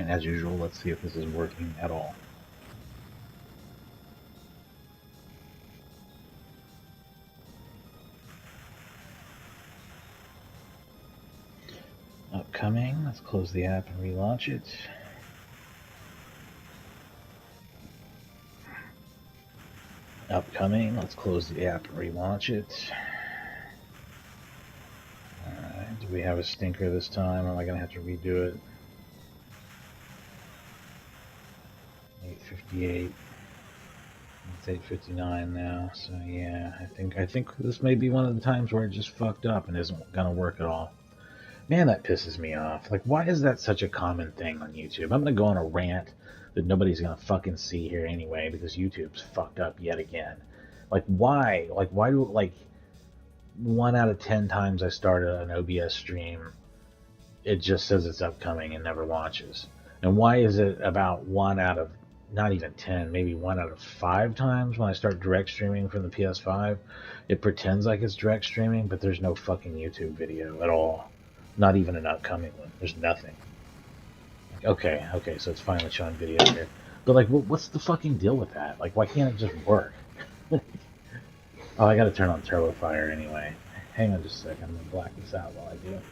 And as usual, let's see if this is working at all. Upcoming, let's close the app and relaunch it. Upcoming, let's close the app and relaunch it. Alright, do we have a stinker this time? Am I going to have to redo it? 8:58. It's 8:59 now, so yeah, I think this may be one of the times where it just fucked up and isn't going to work at all. Man, that pisses me off. Like, why is that such a common thing on YouTube? I'm going to go on a rant that nobody's going to fucking see here anyway because YouTube's fucked up yet again. Like, why? Like, why do, like, 1 out of 10 times I start an OBS stream, it just says it's upcoming and never launches? And why is it about 1 out of, not even 10, maybe 1 out of 5 times when I start direct streaming from the PS5, it pretends like it's direct streaming, but there's no fucking YouTube video at all. Not even an upcoming one. There's nothing. Like, okay, so it's finally showing video here. But, like, what's the fucking deal with that? Like, why can't it just work? Oh, I gotta turn on Turbo Fire anyway. Hang on just a second. I'm gonna black this out while I do it.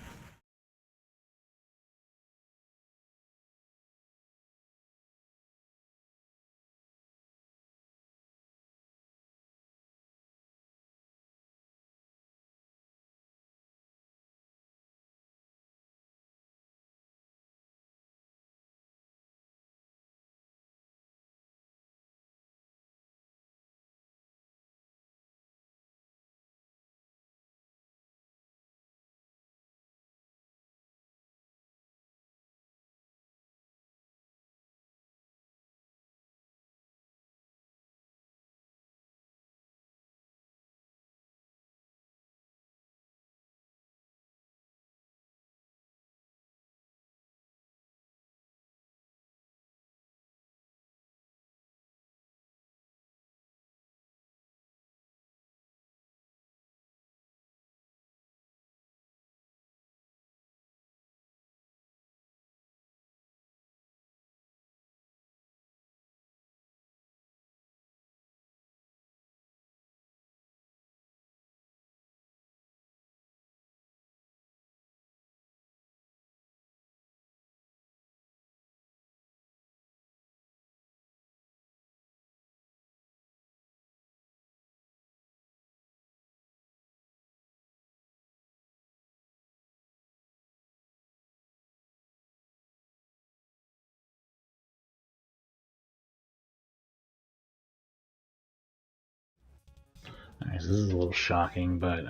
Alright, so this is a little shocking, but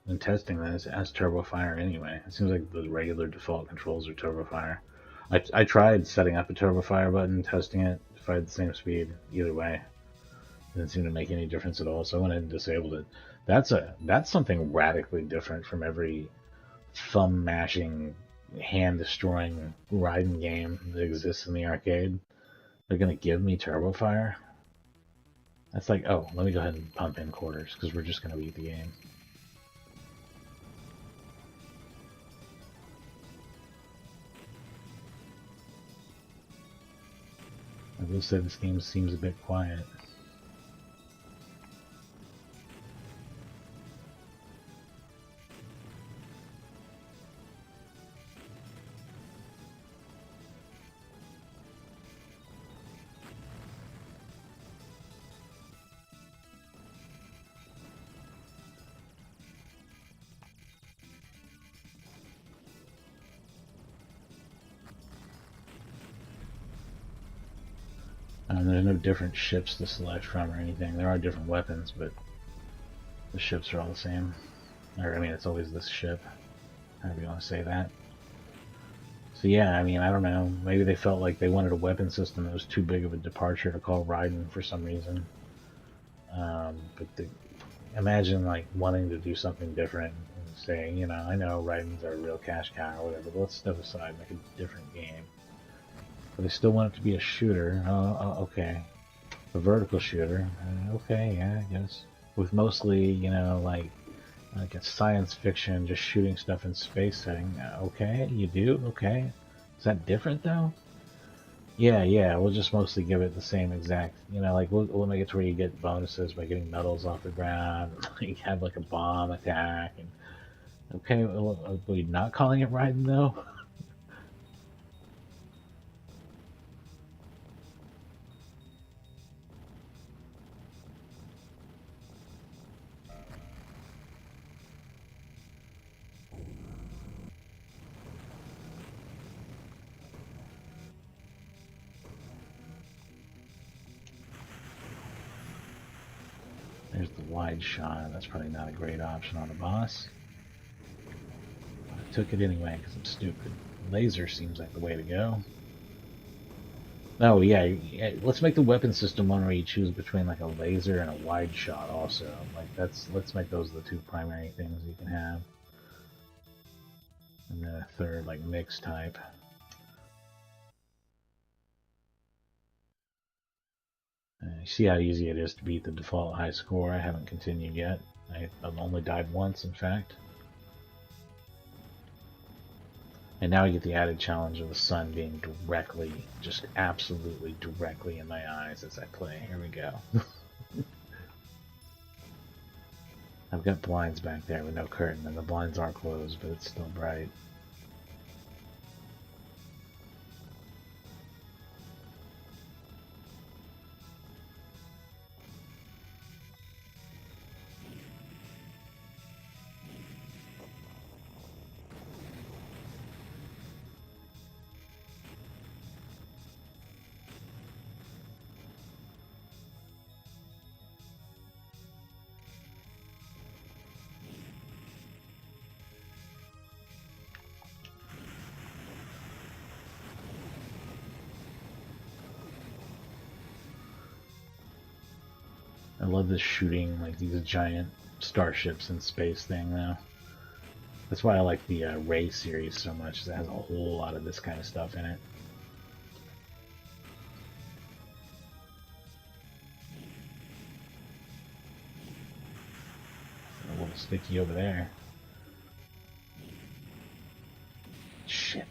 in testing this, it has Turbo Fire anyway. It seems like the regular default controls are Turbo Fire. I tried setting up a Turbo Fire button, testing it, if I had the same speed, either way. It didn't seem to make any difference at all, so I went ahead and disabled it. That's something radically different from every thumb mashing, hand destroying Raiden game that exists in the arcade. They're gonna give me Turbo Fire? That's like, oh, let me go ahead and pump in quarters, because we're just going to beat the game. I will say this game seems a bit quiet. There's no different ships to select from or anything. There are different weapons, but the ships are all the same. Or, I mean, it's always this ship, however you want to say that. So yeah, I mean, I don't know. Maybe they felt like they wanted a weapon system that was too big of a departure to call Raiden for some reason. Imagine, like, wanting to do something different and saying, you know, I know Raiden's our real cash cow or whatever, but let's step aside and make a different game. But they still want it to be a shooter. Okay. A vertical shooter. Okay, yeah, I guess. With mostly, you know, like a science fiction, just shooting stuff in space setting. Okay, you do? Okay. Is that different, though? Yeah, we'll just mostly give it the same exact, like we'll make it to where you get bonuses by getting medals off the ground. You have like a bomb attack. And okay, are we not calling it Raiden though? There's the wide shot. That's probably not a great option on a boss. I took it anyway because I'm stupid. Laser seems like the way to go. Oh yeah, let's make the weapon system one where you choose between like a laser and a wide shot. Also, like let's make those the two primary things you can have, and then a third like mix type. You see how easy it is to beat the default high score. I haven't continued yet. I've only died once, in fact. And now I get the added challenge of the sun being directly, just absolutely directly in my eyes as I play. Here we go. I've got blinds back there with no curtain, and the blinds are closed, but it's still bright. I love this shooting, like these giant starships in space thing, though. That's why I like the Ray series so much. It has a whole lot of this kind of stuff in it. A little sticky over there. Shit.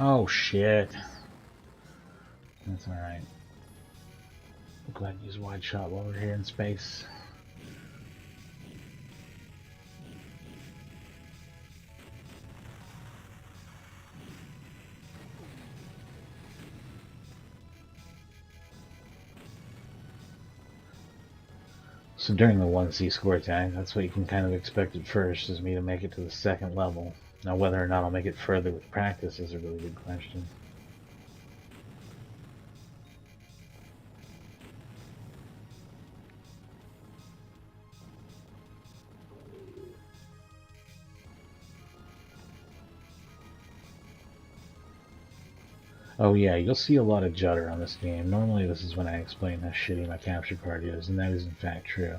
Oh shit. That's alright. We'll go ahead and use wide shot while we're here in space. So during the 1C score tag, that's what you can kind of expect at first, is me to make it to the second level. Now whether or not I'll make it further with practice is a really good question. Oh yeah, you'll see a lot of judder on this game. Normally this is when I explain how shitty my capture card is, and that is in fact true.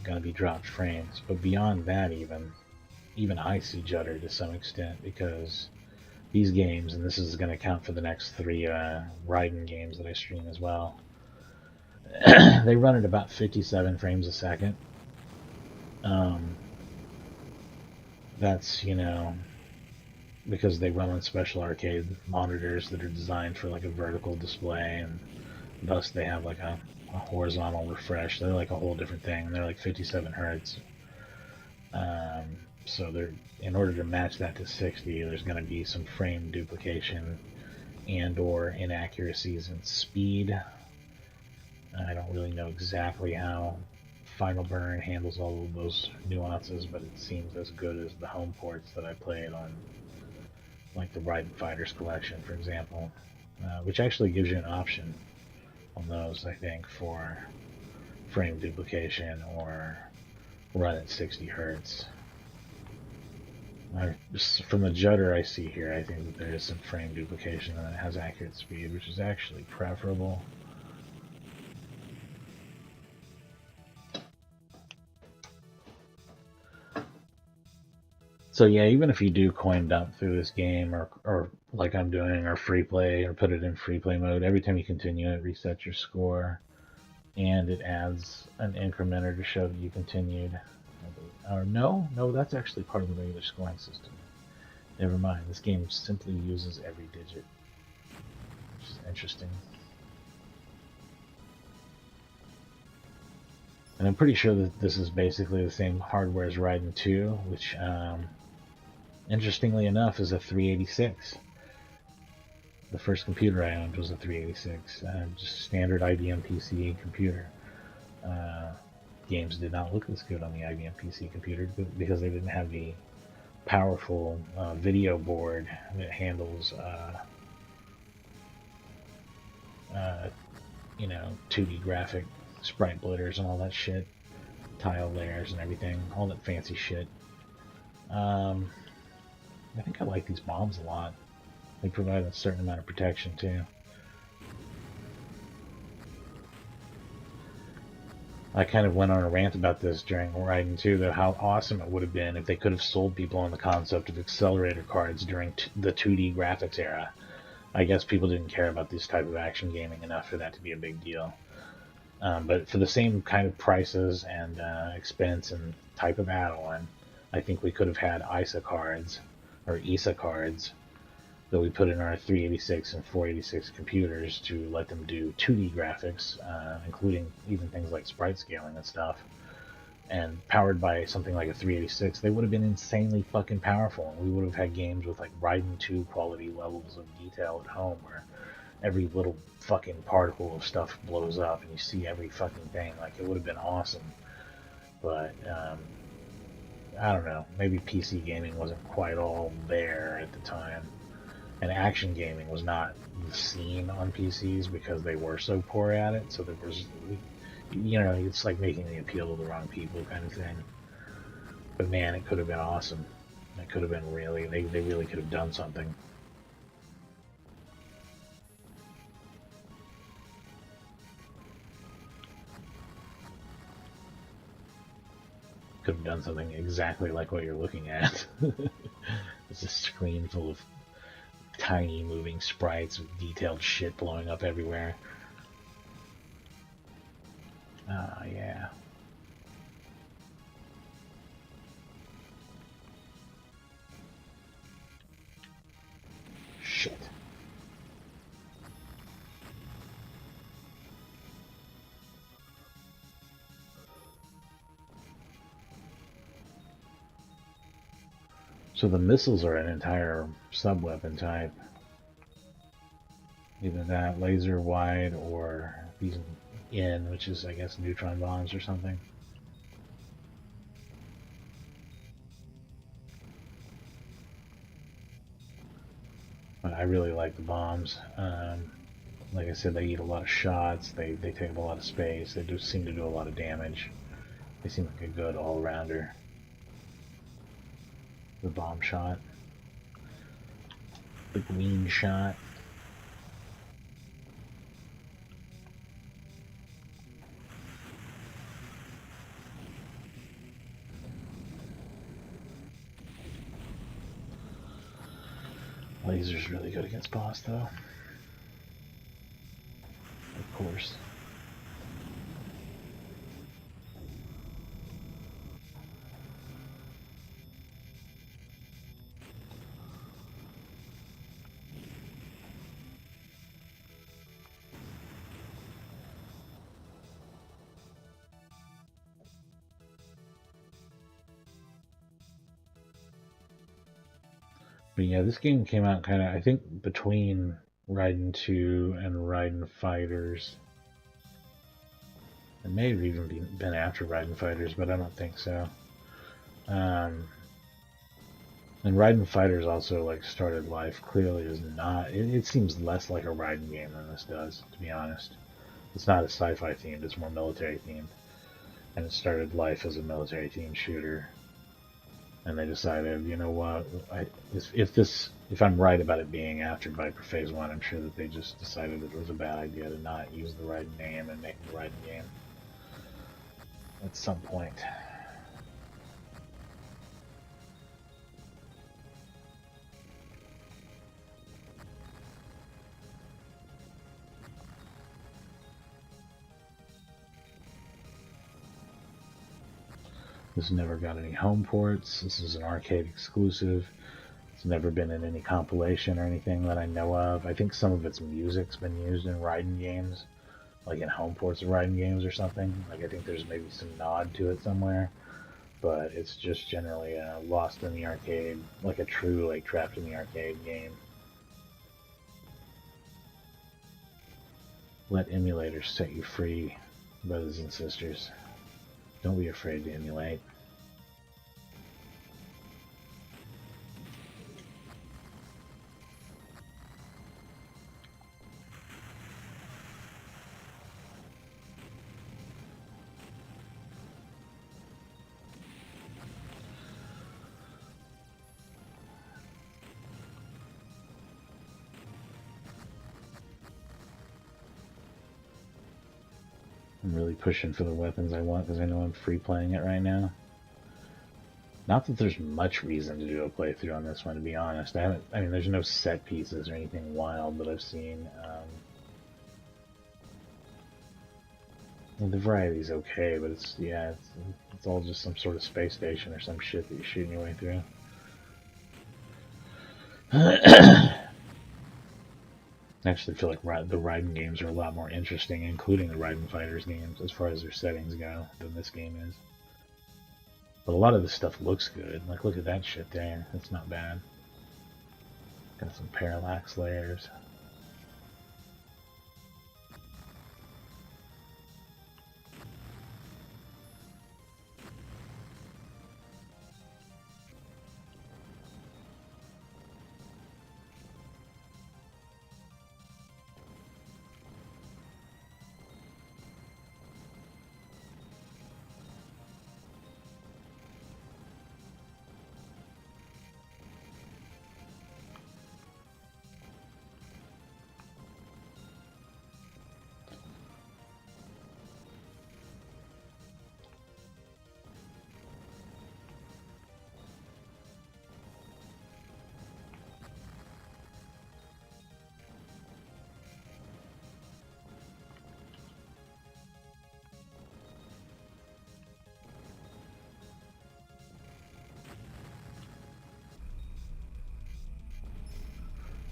Gonna be dropped frames. But beyond that even I see judder to some extent, because these games, and this is going to count for the next 3 Raiden games that I stream as well, they run at about 57 frames a second. That's, because they run on special arcade monitors that are designed for like a vertical display, and thus they have like a horizontal refresh. They're like a whole different thing. They're like 57 hertz. So they're, in order to match that to 60, there's going to be some frame duplication and or inaccuracies in speed. I don't really know exactly how Final Burn handles all of those nuances, but it seems as good as the home ports that I played on, like the Raiden Fighters collection, for example, which actually gives you an option on those, I think, for frame duplication or run at 60 hertz. From the judder I see here, I think that there is some frame duplication and it has accurate speed, which is actually preferable. So yeah, even if you do coin dump through this game, or like I'm doing, or free play, or put it in free play mode, every time you continue it resets your score. and it adds an incrementer to show that you continued. Or no, that's actually part of the regular scoring system. Never mind. This game simply uses every digit, which is interesting. And I'm pretty sure that this is basically the same hardware as Raiden 2, which, interestingly enough, is a 386. The first computer I owned was a 386, just standard IBM PC computer. Games did not look as good on the IBM PC computer because they didn't have the powerful video board that handles, 2D graphic sprite blitters and all that shit, tile layers and everything, all that fancy shit. I think I like these bombs a lot. They provide a certain amount of protection too. I kind of went on a rant about this during Raiden 2, though, how awesome it would have been if they could have sold people on the concept of accelerator cards during the 2D graphics era. I guess people didn't care about this type of action gaming enough for that to be a big deal. But for the same kind of prices and expense and type of add-on, I think we could have had ISA cards, or ISA cards, that we put in our 386 and 486 computers to let them do 2D graphics, including even things like sprite scaling and stuff. And powered by something like a 386, they would have been insanely fucking powerful, and we would have had games with like Raiden 2 quality levels of detail at home, where every little fucking particle of stuff blows up and you see every fucking thing. Like, it would have been awesome. But I don't know, maybe PC gaming wasn't quite all there at the time, and action gaming was not the scene on PCs because they were so poor at it. So there was, it's like making the appeal to the wrong people kind of thing. But man, it could have been awesome. It could have been really, they really could have done something. Could have done something exactly like what you're looking at. It's a screen full of tiny moving sprites with detailed shit blowing up everywhere. Ah, yeah. Shit. So the missiles are an entire sub-weapon type. Either that, laser wide, or these in, which is, I guess, neutron bombs or something. But I really like the bombs. Like I said, they eat a lot of shots. They take up a lot of space. They do seem to do a lot of damage. They seem like a good all-rounder. The bomb shot. The green shot. Laser's really good against boss, though. Of course. But yeah, this game came out kind of, I think, between Raiden 2 and Raiden Fighters. It may have even been after Raiden Fighters, but I don't think so. And Raiden Fighters also like started life clearly as not. It seems less like a Raiden game than this does, to be honest. It's not a sci-fi themed; it's more military themed, and it started life as a military themed shooter. And they decided, you know what? If I'm right about it being after Viper Phase 1, I'm sure that they just decided that it was a bad idea to not use the Raiden name and make the Raiden game at some point. This never got any home ports. This is an arcade exclusive. It's never been in any compilation or anything that I know of. I think some of its music's been used in Raiden games, like in home ports of Raiden games or something. Like I think there's maybe some nod to it somewhere, but it's just generally lost in the arcade, like a true like trapped in the arcade game. Let emulators set you free, brothers and sisters. Don't be afraid to emulate. I'm really pushing for the weapons I want because I know I'm free playing it right now. Not that there's much reason to do a playthrough on this one, to be honest. I mean, there's no set pieces or anything wild that I've seen. The variety's okay, but it's all just some sort of space station or some shit that you're shooting your way through. I actually feel like the Raiden games are a lot more interesting, including the Raiden Fighters games, as far as their settings go, than this game is. But a lot of this stuff looks good. Like, look at that shit there. That's not bad. Got some parallax layers.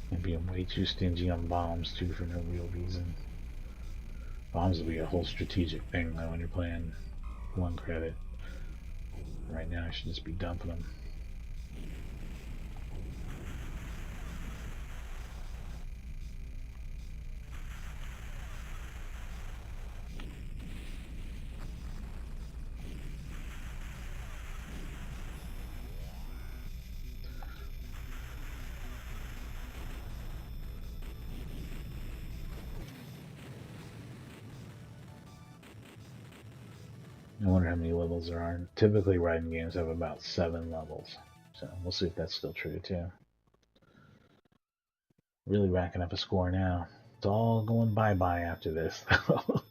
Maybe I'm way too stingy on bombs, too, for no real reason. Bombs will be a whole strategic thing, though, when you're playing one credit. Right now, I should just be dumping them. I wonder how many levels there are. Typically, Raiden games have about 7 levels. So we'll see if that's still true, too. Really racking up a score now. It's all going bye-bye after this, though.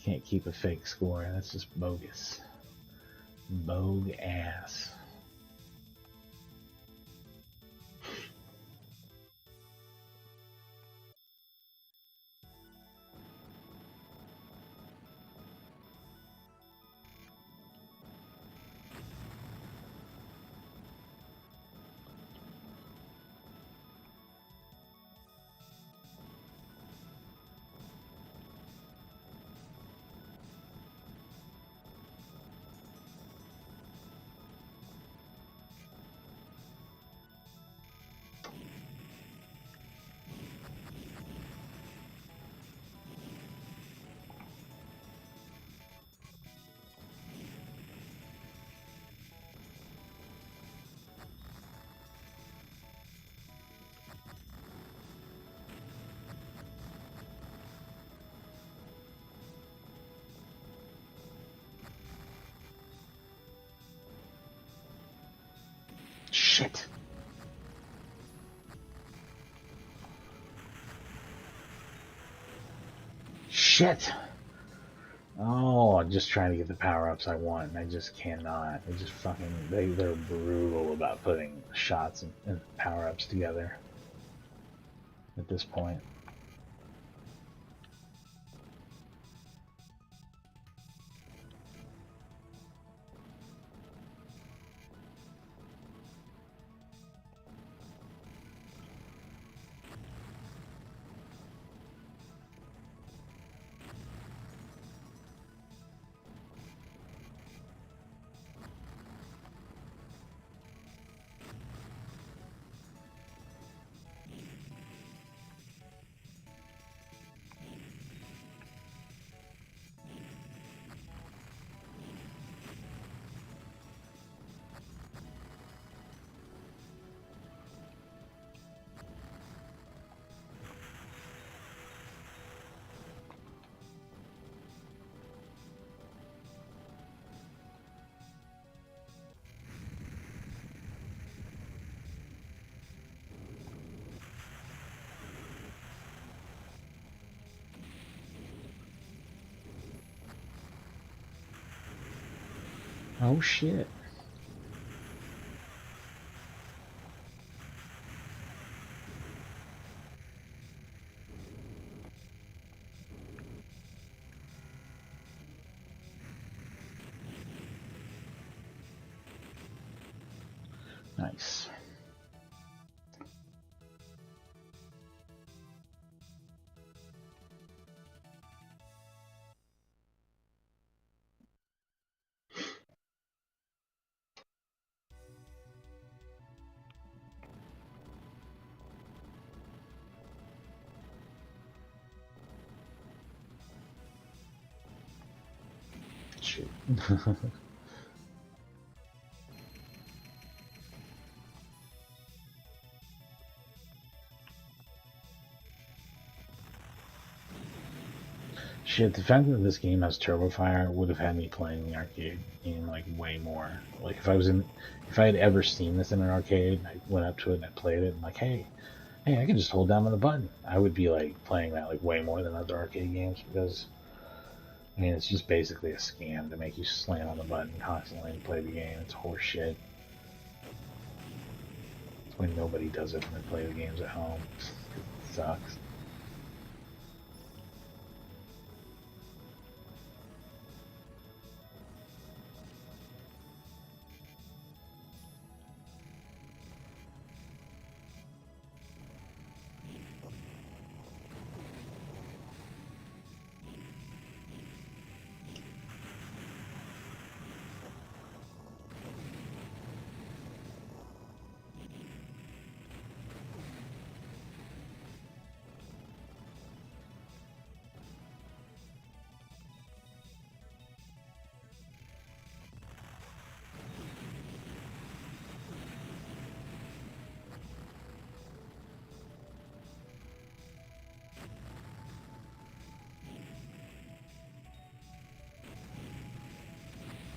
Can't keep a fake score. That's just bogus. Bogus. Shit. Shit. Oh, I'm just trying to get the power-ups I want, and I just cannot. They just fucking, they're brutal about putting shots and power-ups together at this point. Oh shit. Nice. Shit. Shit, the fact that this game has Turbo Fire would have had me playing the arcade game like way more. Like if I had ever seen this in an arcade, I went up to it and I played it and like, hey, I can just hold down on the button. I would be like playing that like way more than other arcade games because I mean it's just basically a scam to make you slam on the button constantly and play the game. It's horseshit. That's why nobody does it when they play the games at home. It sucks.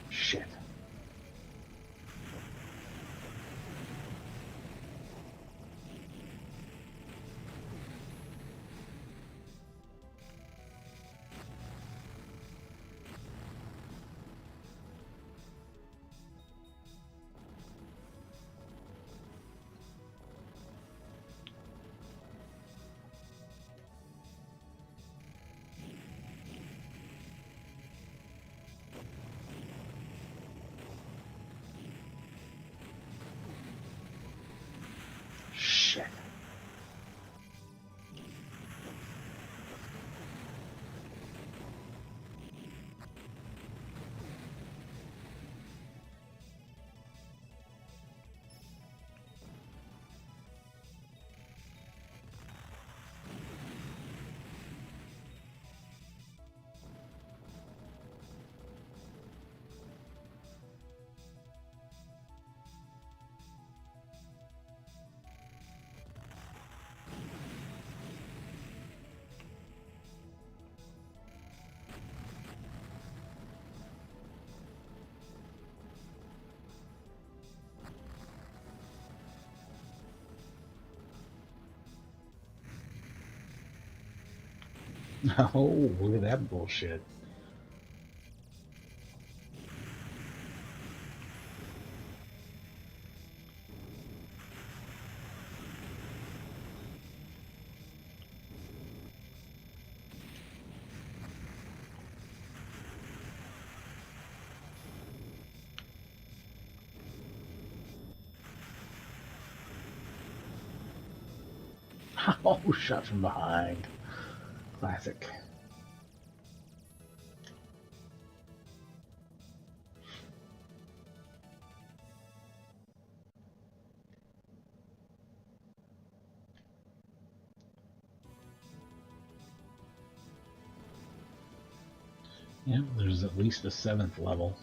Shit. Shit. Oh, look at that bullshit. Oh, shot from behind. Classic. Yeah, there's at least a seventh level.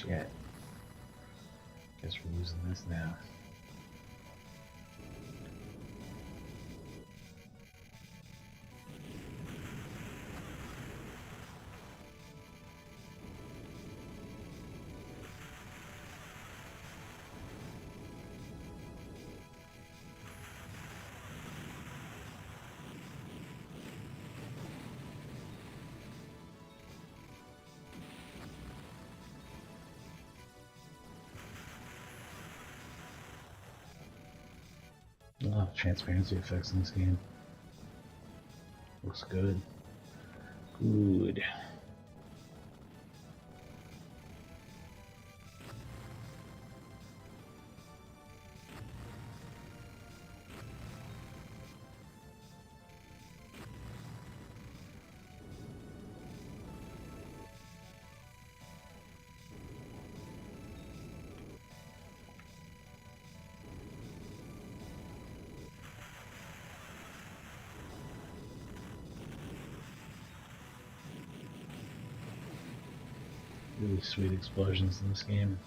Shit. Guess we're using this now. A lot of transparency effects in this game. Looks good. Good. Really sweet explosions in this game.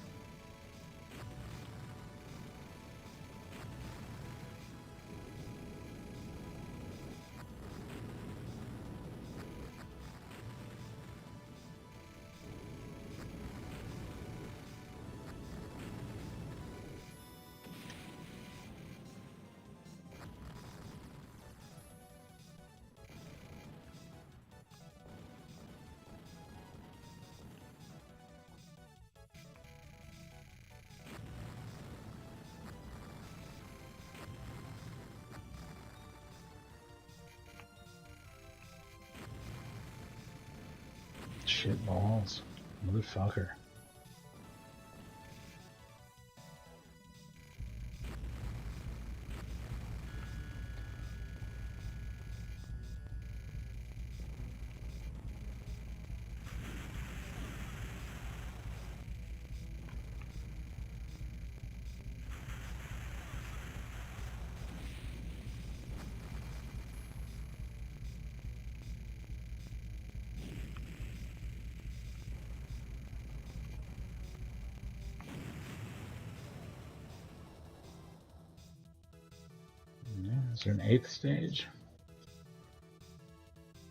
Shit balls. Motherfucker. Is there an 8th stage?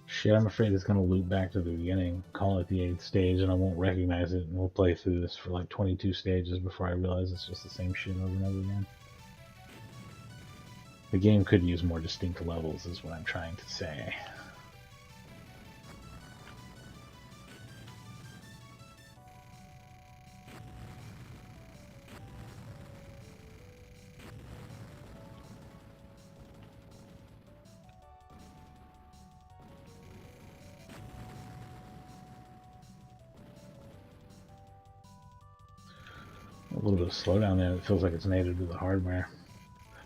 Shit, I'm afraid it's gonna loop back to the beginning, call it the 8th stage, and I won't recognize it, and we'll play through this for like 22 stages before I realize it's just the same shit over and over again. The game could use more distinct levels, is what I'm trying to say. A little bit of slowdown there. It feels like it's native to the hardware.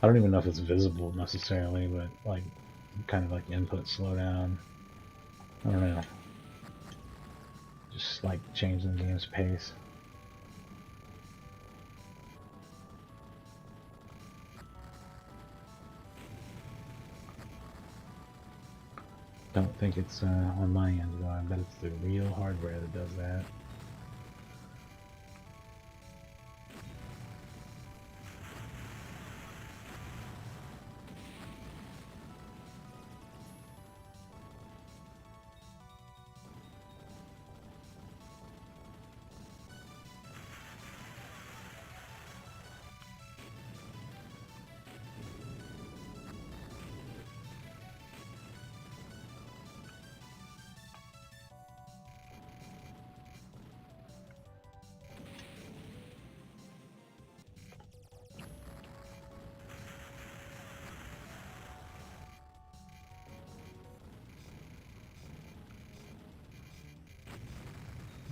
I don't even know if it's visible necessarily, but like kind of like input slowdown. I don't know. Just like changing the game's pace. Don't think it's on my end though. I bet it's the real hardware that does that.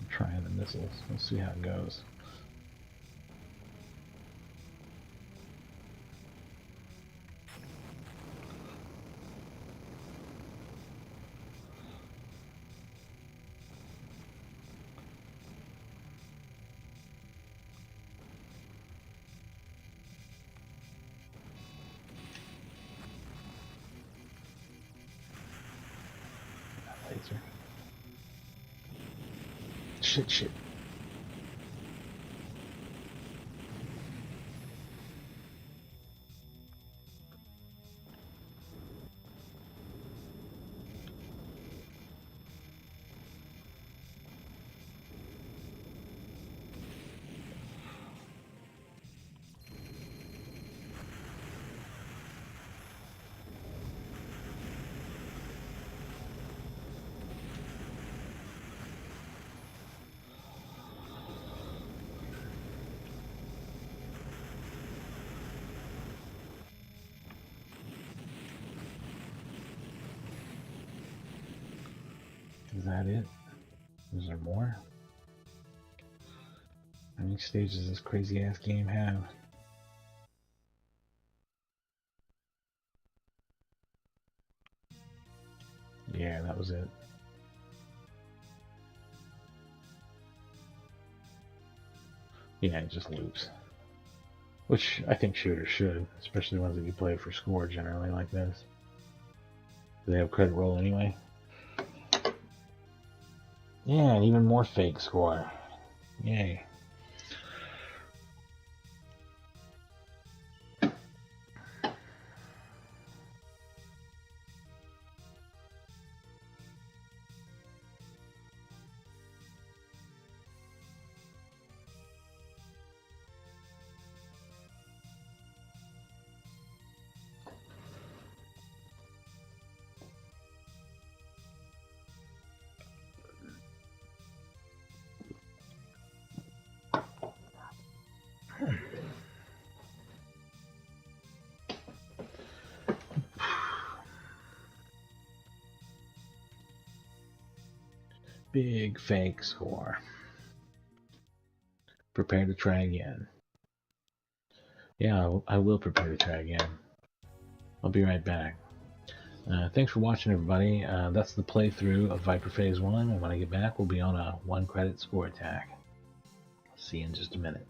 Trying the missiles. We'll see how it goes. Laser. Shit. Is that it? Is there more? How many stages does this crazy ass game have? Yeah, that was it. Yeah, it just loops. Which I think shooters should, especially ones that you play for score generally like this. Do they have credit roll anyway? Yeah, and even more fake score. Yay. Big fake score. Prepare to try again. Yeah, I will prepare to try again. I'll be right back. Thanks for watching, everybody. That's the playthrough of Viper Phase 1, and when I get back, we'll be on a 1-credit score attack. See you in just a minute.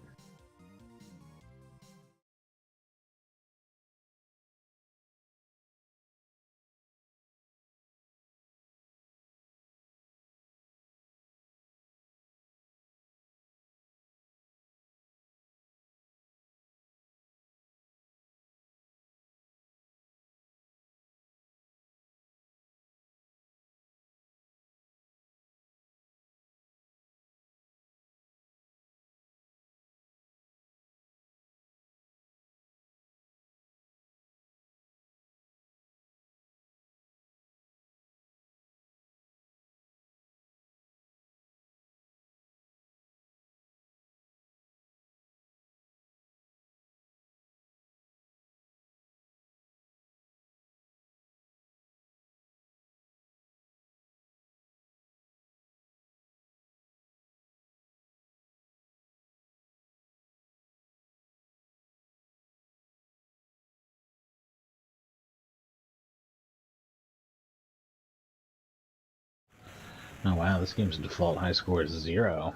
Oh wow, this game's default high score is 0.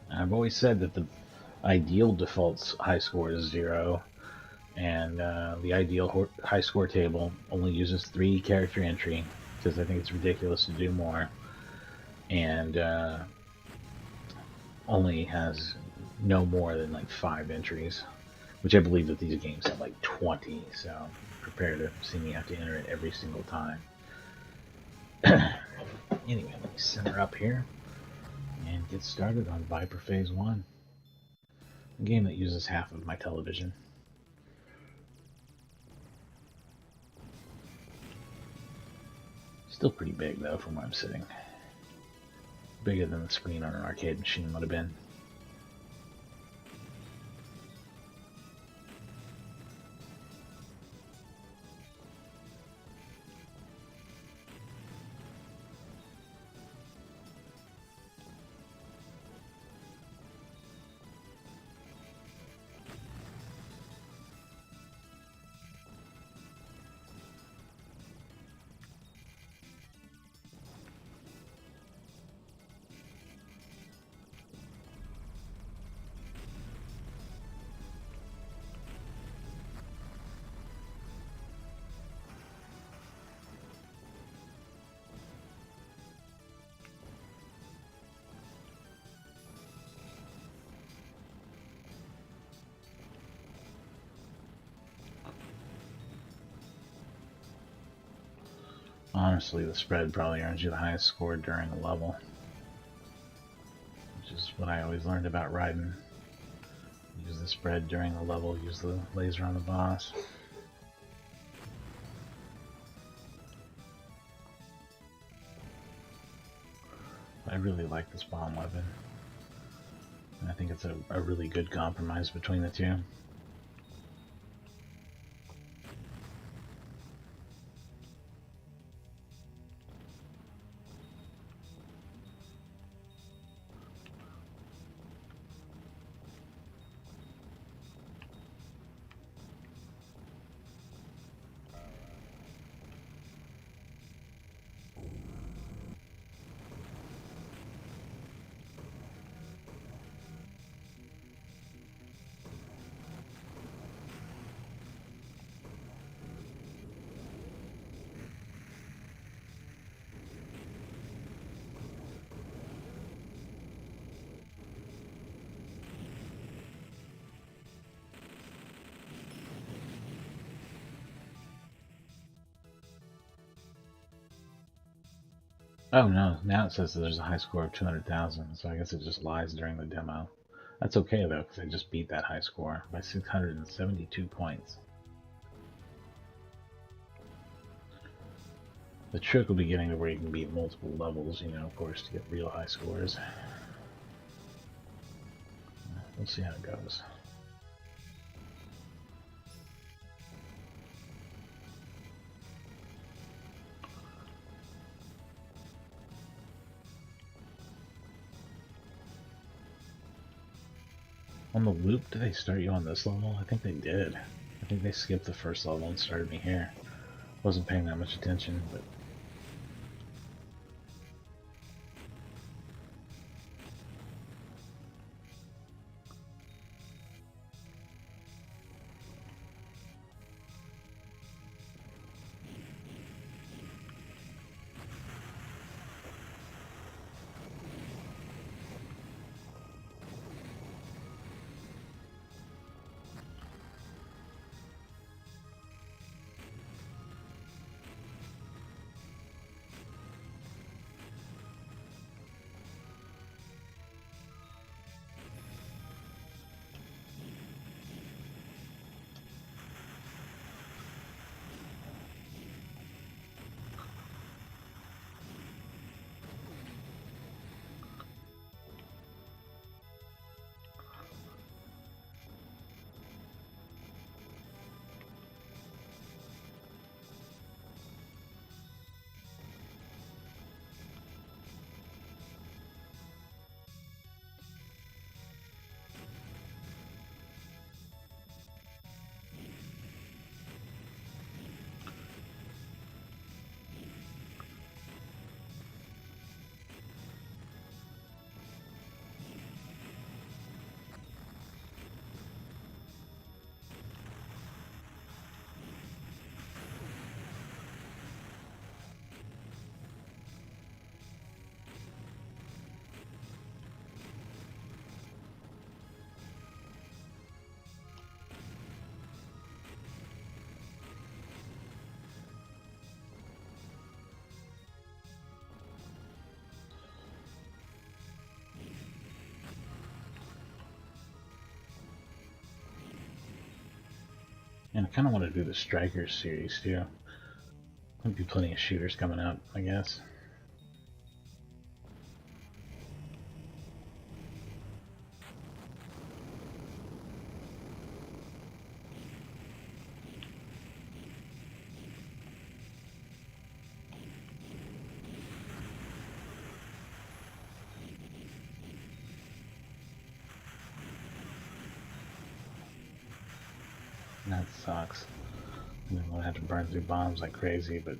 I've always said that the ideal default high score is 0, and the ideal high score table only uses 3 character entry, because I think it's ridiculous to do more, and only has no more than like 5 entries, which I believe that these games have like 20, so prepare to see me have to enter it every single time. Anyway, let me center up here and get started on Viper Phase 1, a game that uses half of my television. Still pretty big though from where I'm sitting. Bigger than the screen on an arcade machine would have been. Honestly, the spread probably earns you the highest score during a level, which is what I always learned about Raiden. Use the spread during the level, use the laser on the boss. I really like this bomb weapon. I think it's a really good compromise between the two. Oh no, now it says that there's a high score of 200,000, so I guess it just lies during the demo. That's okay though, because I just beat that high score by 672 points. The trick will be getting to where you can beat multiple levels, you know, of course, to get real high scores. We'll see how it goes. On the loop, did they start you on this level? I think they did. I think they skipped the first level and started me here. Wasn't paying that much attention, but... And I kind of want to do the Strikers series, too. There'll be plenty of shooters coming up, I guess. That sucks. I didn't want to have to burn through bombs like crazy, but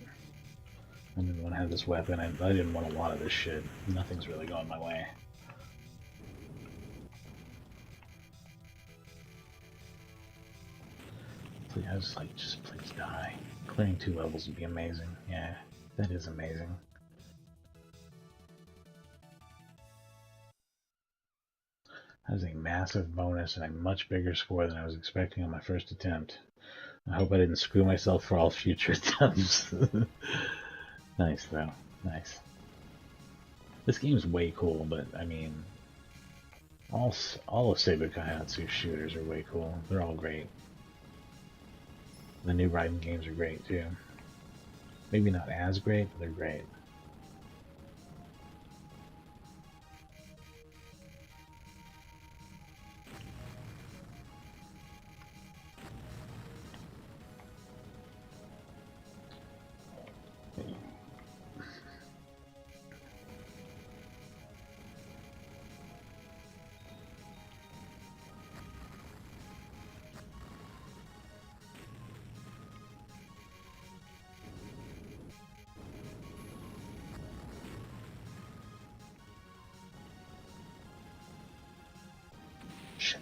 I didn't want to have this weapon. I didn't want a lot of this shit. Nothing's really going my way. Just please die. Clearing 2 levels would be amazing. Yeah, that is amazing. That is a massive bonus and a much bigger score than I was expecting on my first attempt. I hope I didn't screw myself for all future attempts. Nice, though. Nice. This game's way cool, but, I mean, all of Seibu Kaihatsu's shooters are way cool. They're all great. The new Raiden games are great, too. Maybe not as great, but they're great. Shit.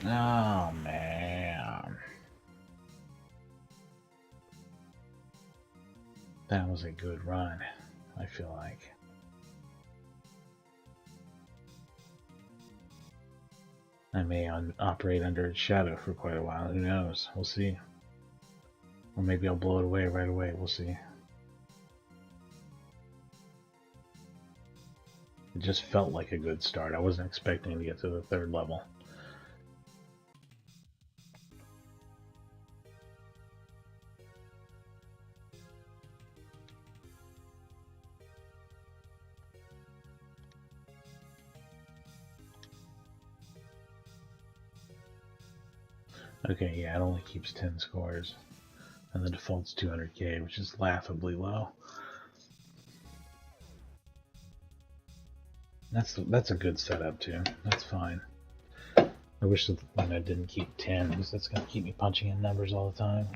Oh, man. That was a good run, I feel like. I may operate under its shadow for quite a while. Who knows? We'll see. Or maybe I'll blow it away right away. We'll see. It just felt like a good start. I wasn't expecting to get to the 3rd level. Okay, yeah, it only keeps 10 scores. And the default's 200k, which is laughably low. That's a good setup too. That's fine. I wish that I didn't keep 10 because that's gonna keep me punching in numbers all the time,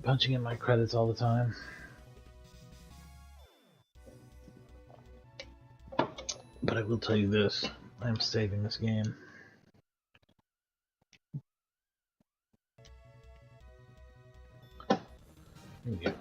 punching in my credits all the time. But I will tell you this: I'm saving this game. Here we go.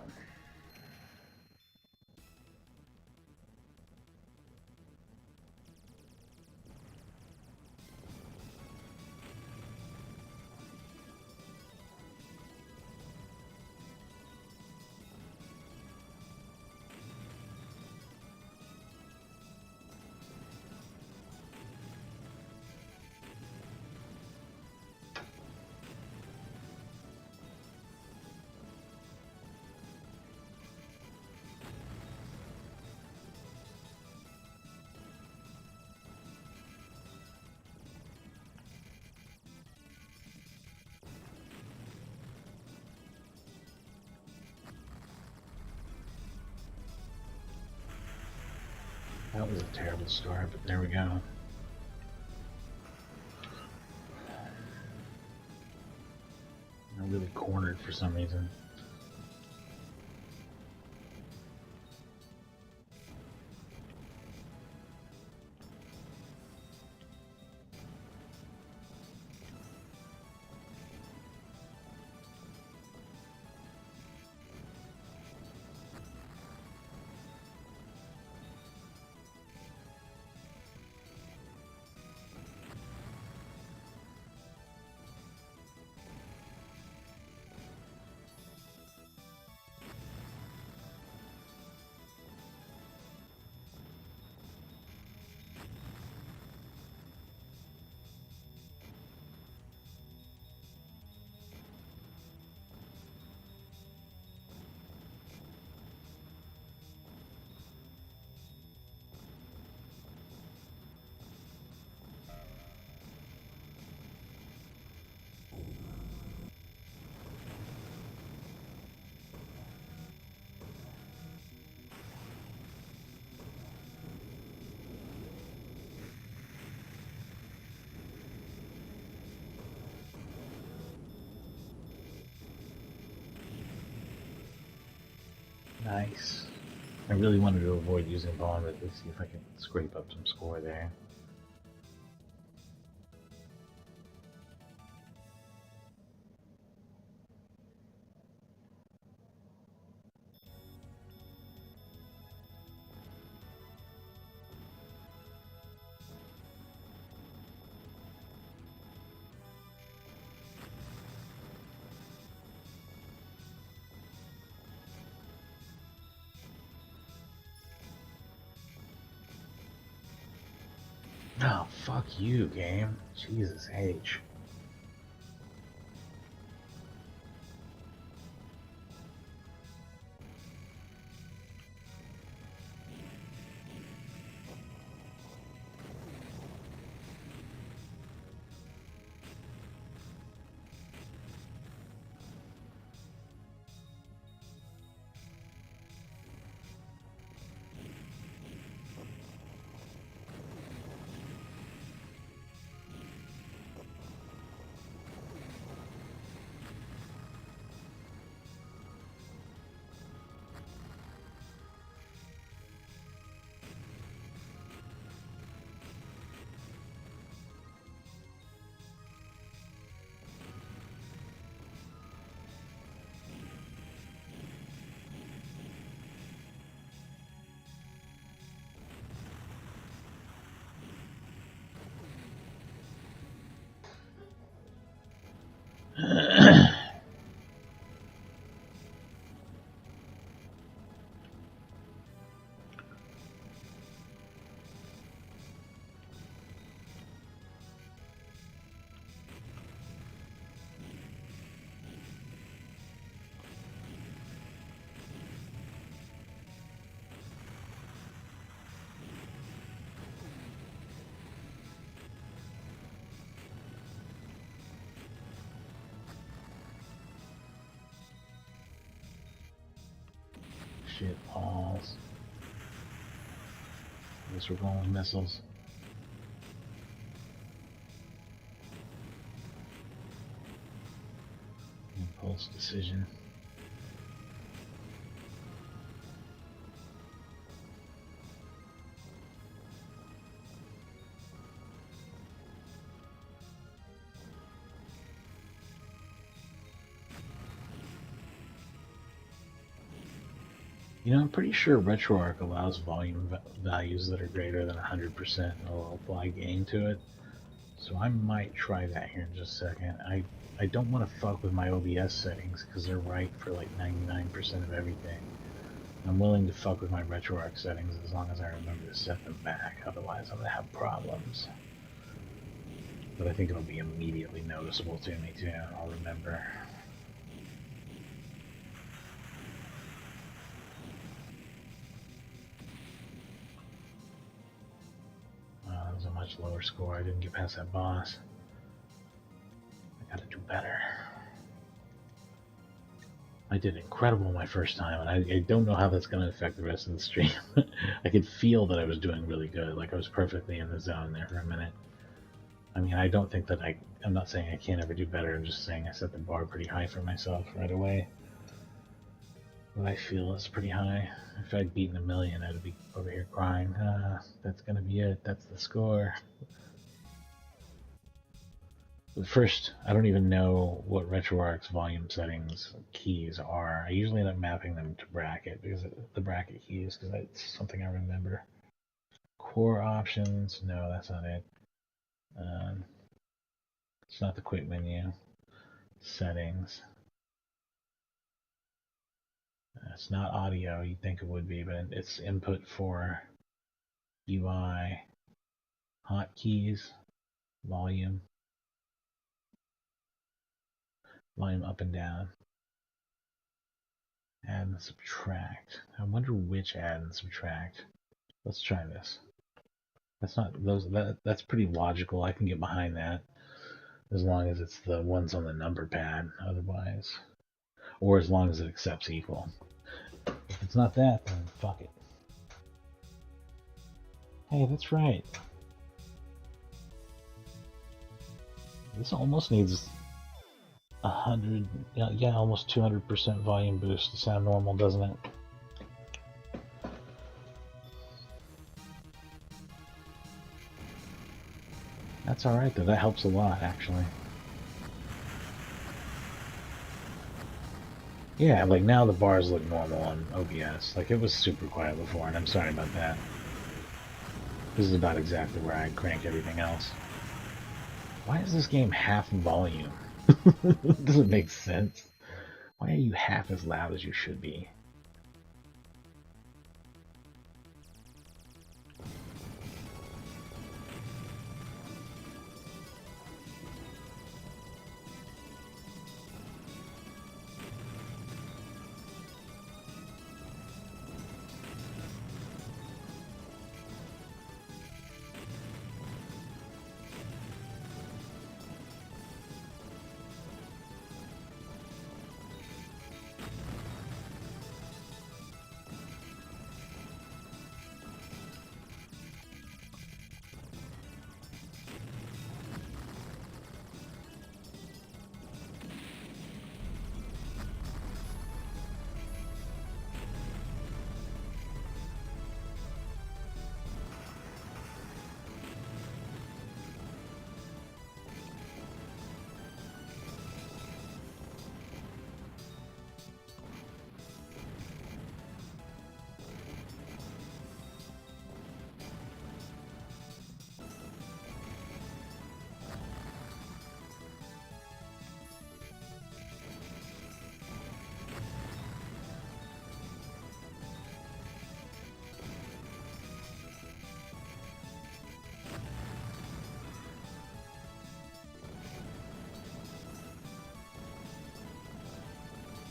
That was a terrible start, but there we go. I'm really cornered for some reason. Nice. I really wanted to avoid using bomb, but let's see if I can scrape up some score there. Oh, fuck you, game. Jesus H. Shit balls. I guess we're going with missiles. Impulse decision. You know, I'm pretty sure RetroArch allows volume values that are greater than 100% and it'll apply gain to it. So I might try that here in just a second. I don't want to fuck with my OBS settings because they're right for like 99% of everything. I'm willing to fuck with my RetroArch settings as long as I remember to set them back. Otherwise I'm going to have problems. But I think it'll be immediately noticeable to me too. I'll remember. That was a much lower score. I didn't get past that boss. I gotta do better. I did incredible my first time, and I don't know how that's going to affect the rest of the stream. I could feel that I was doing really good, like I was perfectly in the zone there for a minute. I mean, I don't think that I'm not saying I can't ever do better, I'm just saying I set the bar pretty high for myself right away. What I feel is pretty high. If I'd beaten 1,000,000, I'd be over here crying. That's gonna be it, that's the score. But first, I don't even know what RetroArch's volume settings keys are. I usually end up mapping them to bracket, because the bracket keys, because that's something I remember. Core options, no, that's not it. It's not the quick menu. Settings. It's not audio, you'd think it would be, but it's input for UI, hotkeys, volume up and down, add and subtract. I wonder which add and subtract. Let's try this. That's not those. That's pretty logical. I can get behind that as long as it's the ones on the number pad. Otherwise, or as long as it accepts equal. If it's not that, then fuck it. Hey, that's right. This almost needs 100, yeah, almost 200% volume boost to sound normal, doesn't it? That's alright though, that helps a lot actually. Yeah, like now the bars look normal on OBS. Like it was super quiet before, and I'm sorry about that. This is about exactly where I crank everything else. Why is this game half volume? Doesn't make sense. Why are you half as loud as you should be?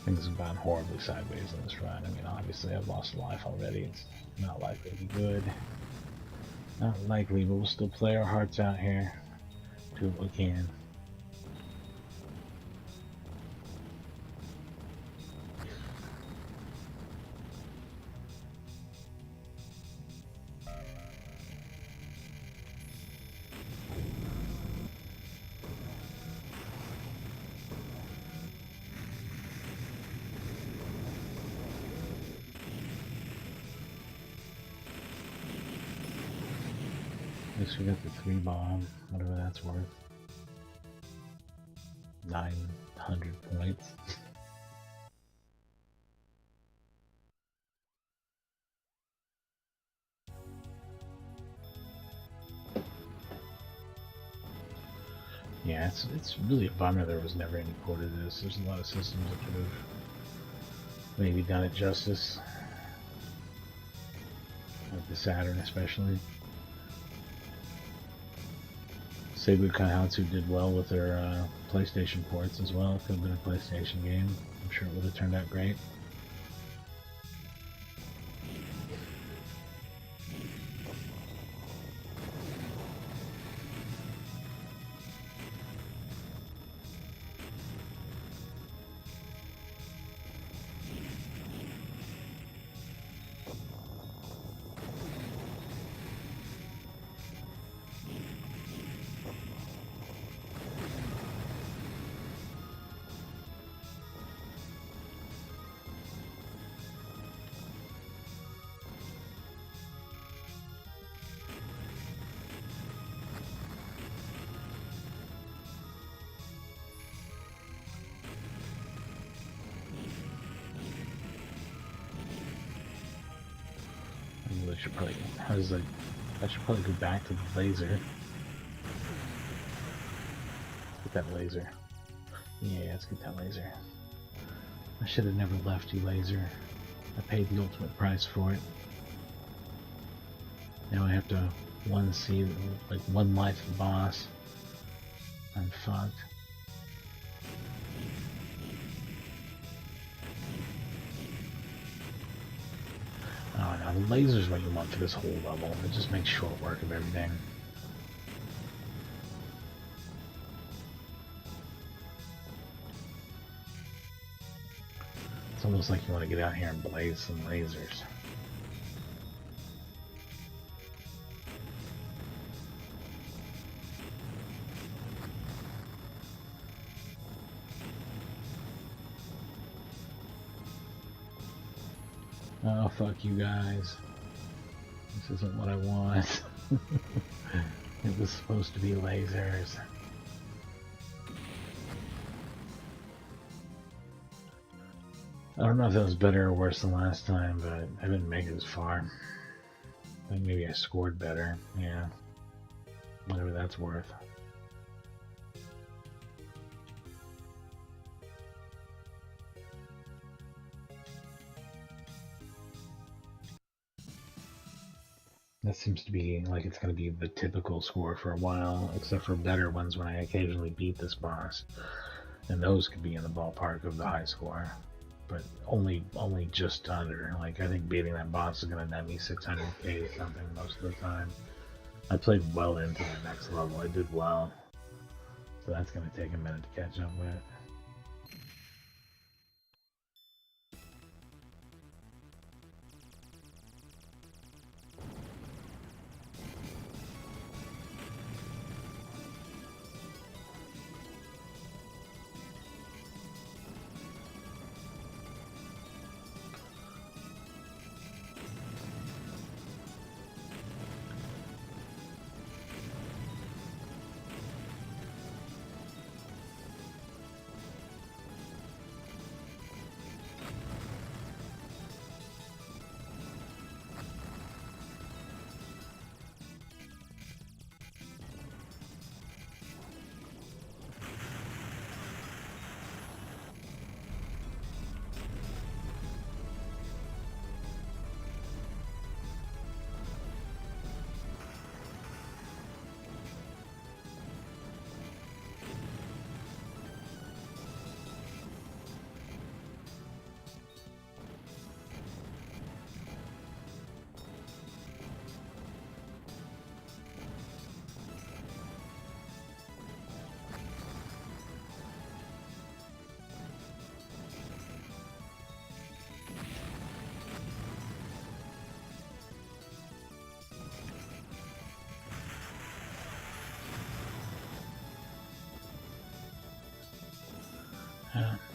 Things have gone horribly sideways in this run. I mean, obviously I've lost a life already. It's not likely to be good. Not likely, but we'll still play our hearts out here. Do what we can. least we got the 3 bomb, whatever that's worth. 900 points. Yeah, it's really a bummer there was never any port of this. There's a lot of systems that could have maybe done it justice. Like the Saturn especially. Seibu Kaihatsu did well with their PlayStation ports as well. It could have been a PlayStation game. I'm sure it would have turned out great. I should probably, I should probably go back to the laser. Let's get that laser. Yeah, let's get that laser. I should have never left you, laser. I paid the ultimate price for it. Now I have to see like one life the boss. I'm fucked. Oh no, the laser's what you want for this whole level. It just makes short work of everything. It's almost like you want to get out here and blaze some lasers. Oh, fuck you guys. This isn't what I want. It was supposed to be lasers. I don't know if that was better or worse than last time, but I didn't make it as far. I think maybe I scored better. Yeah. Whatever that's worth. That seems to be like it's going to be the typical score for a while, except for better ones when I occasionally beat this boss. And those could be in the ballpark of the high score. But only just under. Like, I think beating that boss is going to net me 600k something most of the time. I played well into the next level. I did well. So that's going to take a minute to catch up with.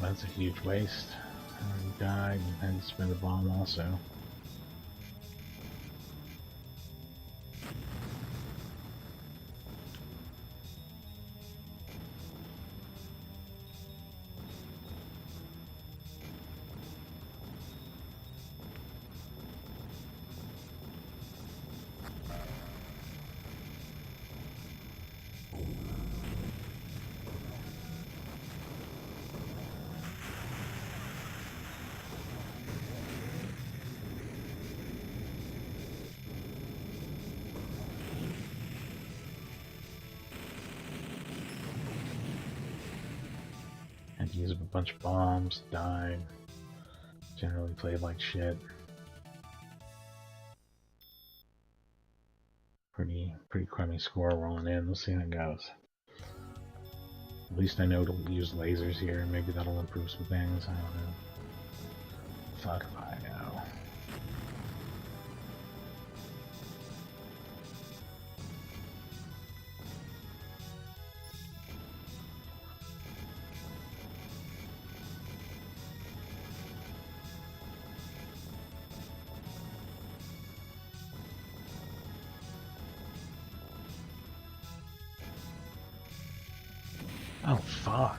That's a huge waste. I already died and had to spend a bomb also. Used up a bunch of bombs, died. Generally played like shit. Pretty crummy score rolling in. We'll see how it goes. At least I know to use lasers here. Maybe that'll improve some things. I don't know. Fuck if I know. Oh, fuck.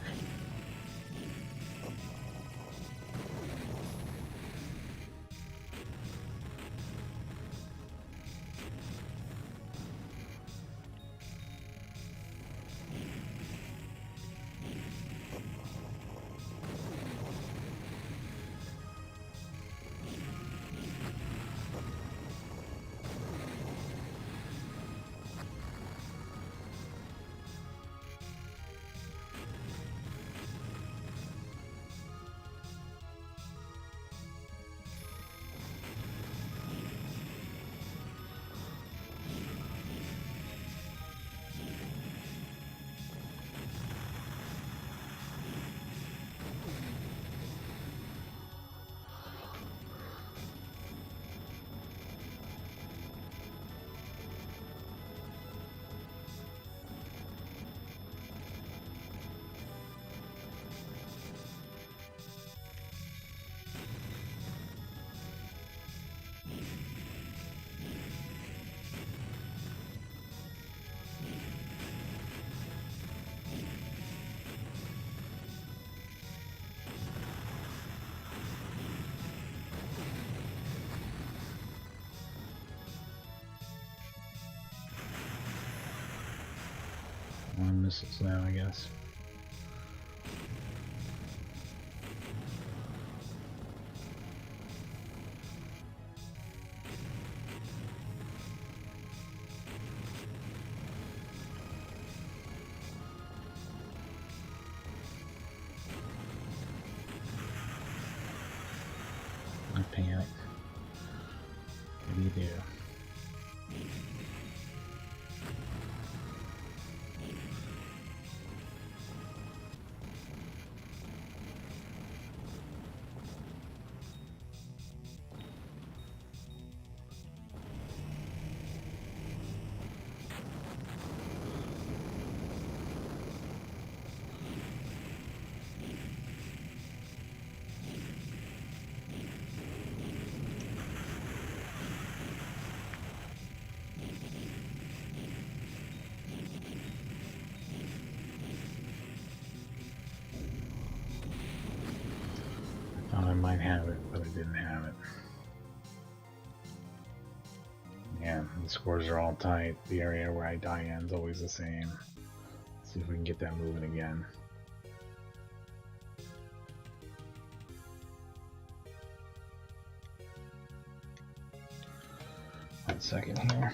One missiles now, I guess. I panicked. What do you do? I might have it, but I didn't have it. Yeah, the scores are all tight. The area where I die in is always the same. Let's see if we can get that moving again. One second here.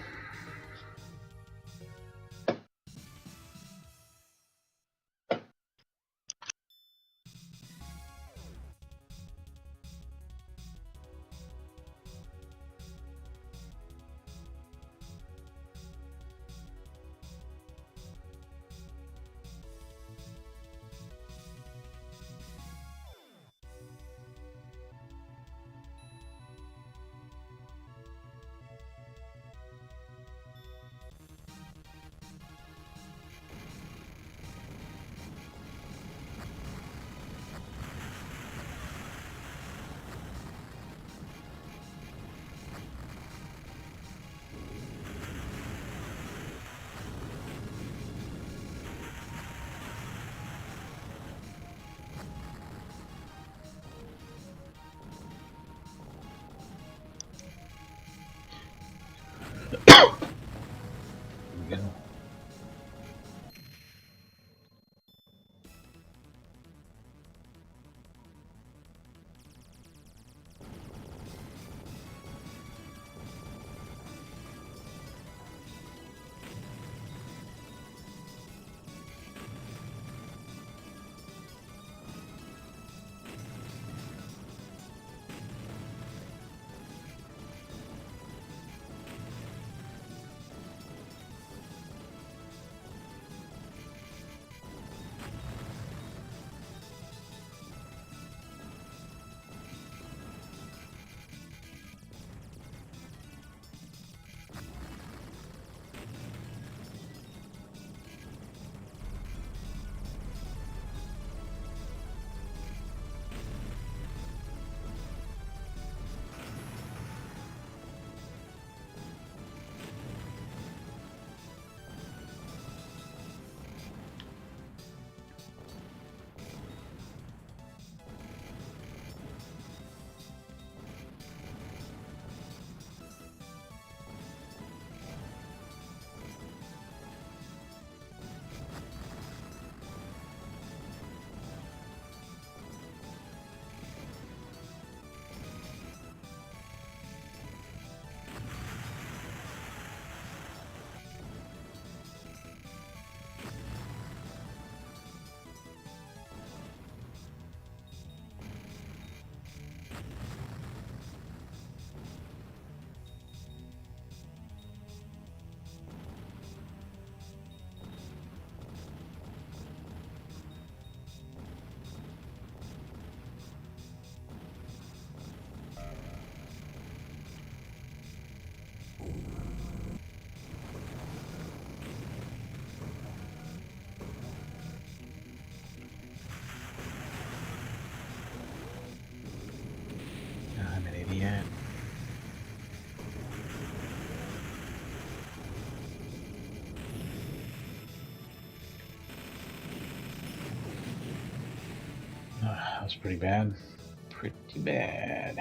That's pretty bad. Pretty bad.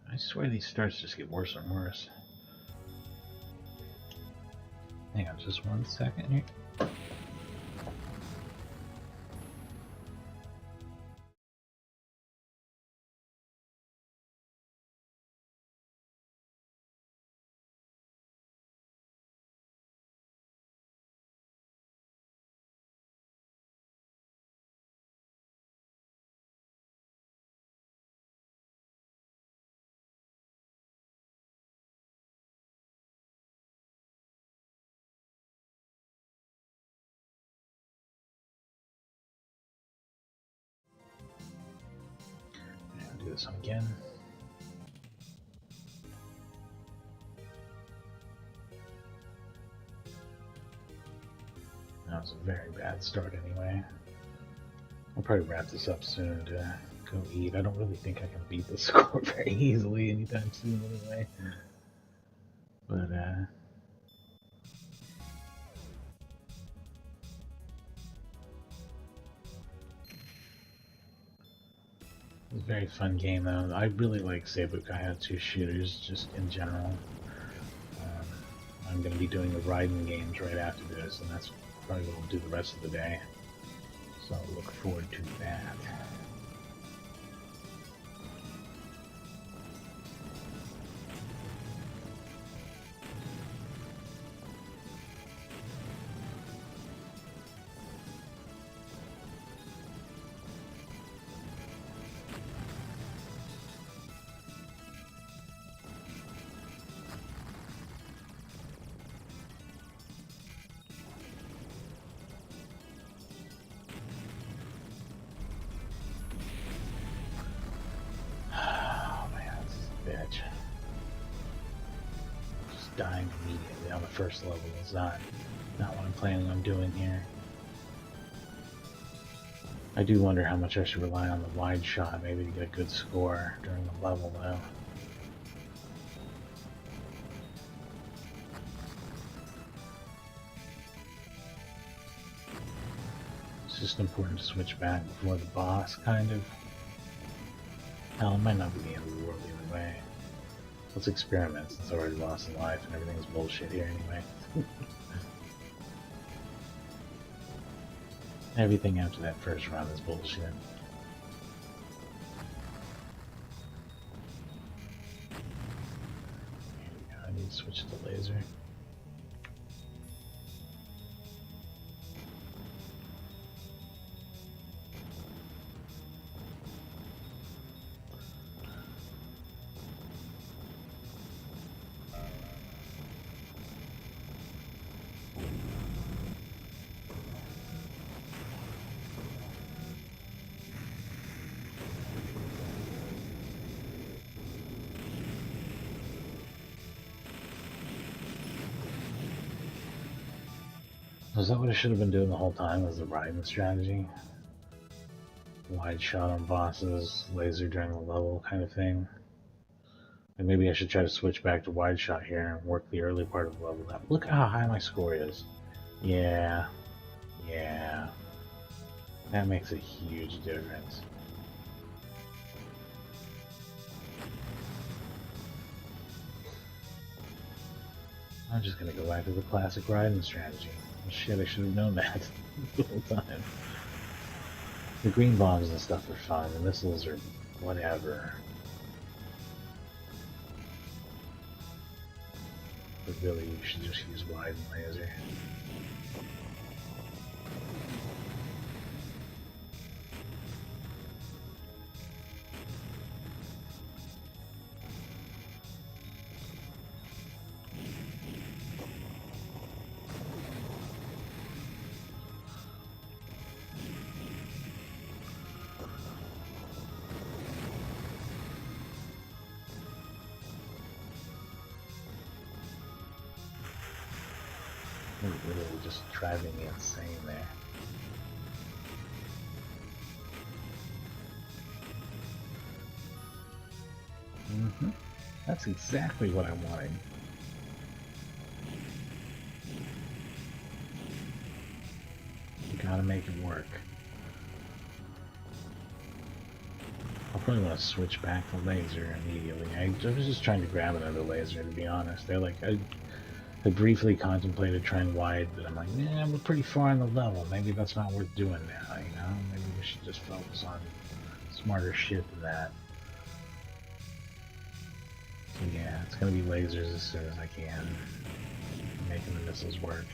I swear these starts just get worse and worse. Hang on just 1 second here. I'll do this one again. That was a very bad start anyway. I'll probably wrap this up soon to go eat. I don't really think I can beat the score very easily anytime soon anyway. But, it was a very fun game though. I really like Seibu Kaihatsu shooters just in general. I'm going to be doing the Raiden games right after this, and that's probably what we'll do the rest of the day. So I'll look forward to that. Dying immediately on the first level is not what I'm planning on doing here. I do wonder how much I should rely on the wide shot, maybe to get a good score during the level though. It's just important to switch back before the boss, kind of. Hell, it might not be the end of the world either way. Let's experiment since I already lost a life and everything's bullshit here anyway. Everything after that first round is bullshit. Here we go, I need to switch to laser. Is that what I should have been doing the whole time, was the Raiden strategy? Wide shot on bosses, laser during the level kind of thing. And maybe I should try to switch back to wide shot here and work the early part of the level out. Look how high my score is. Yeah. That makes a huge difference. I'm just gonna go back to the classic Raiden strategy. Shit, I should have known that the whole time. The green bombs and stuff are fun, the missiles are whatever. But really, you should just use wide and laser. Literally just driving me insane there. That's exactly what I wanted. Gotta make it work. I'll probably want to switch back to laser immediately. I was just trying to grab another laser, to be honest. They're like, I briefly contemplated trying wide, but I'm like, yeah, we're pretty far on the level. Maybe that's not worth doing now, you know? Maybe we should just focus on smarter shit than that. So yeah, it's gonna be lasers as soon as I can. Making the missiles work.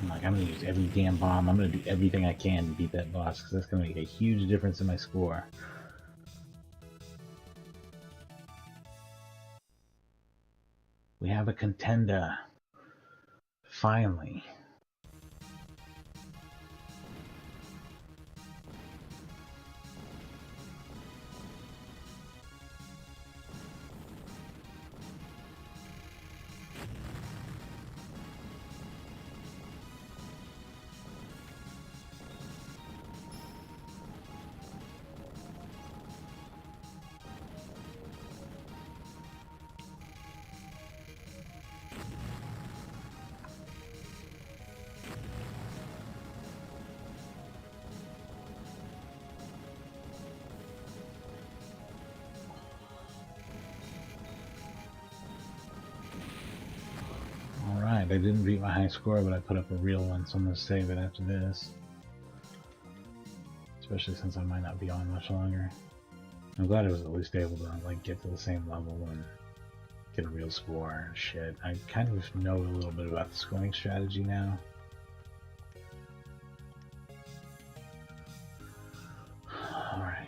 Like, I'm gonna use every damn bomb. I'm gonna do everything I can to beat that boss, because that's gonna make a huge difference in my score. We have a contender. Finally. Alright, I didn't beat my high score, but I put up a real one, so I'm gonna save it after this. Especially since I might not be on much longer. I'm glad I was at least able to like get to the same level and get a real score and shit. I kind of know a little bit about the scoring strategy now. Alright.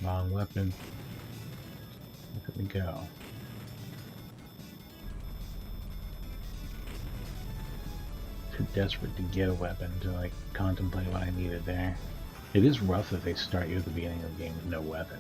Long weapon. Look at me go. Too desperate to get a weapon to like contemplate what I needed there. It is rough if they start you at the beginning of the game with no weapon.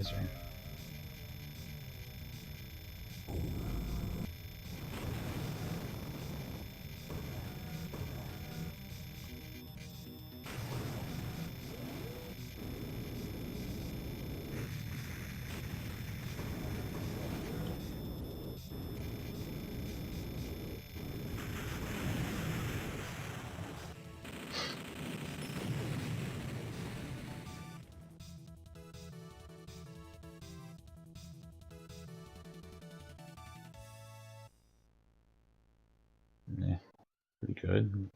laser. Yeah, pretty good.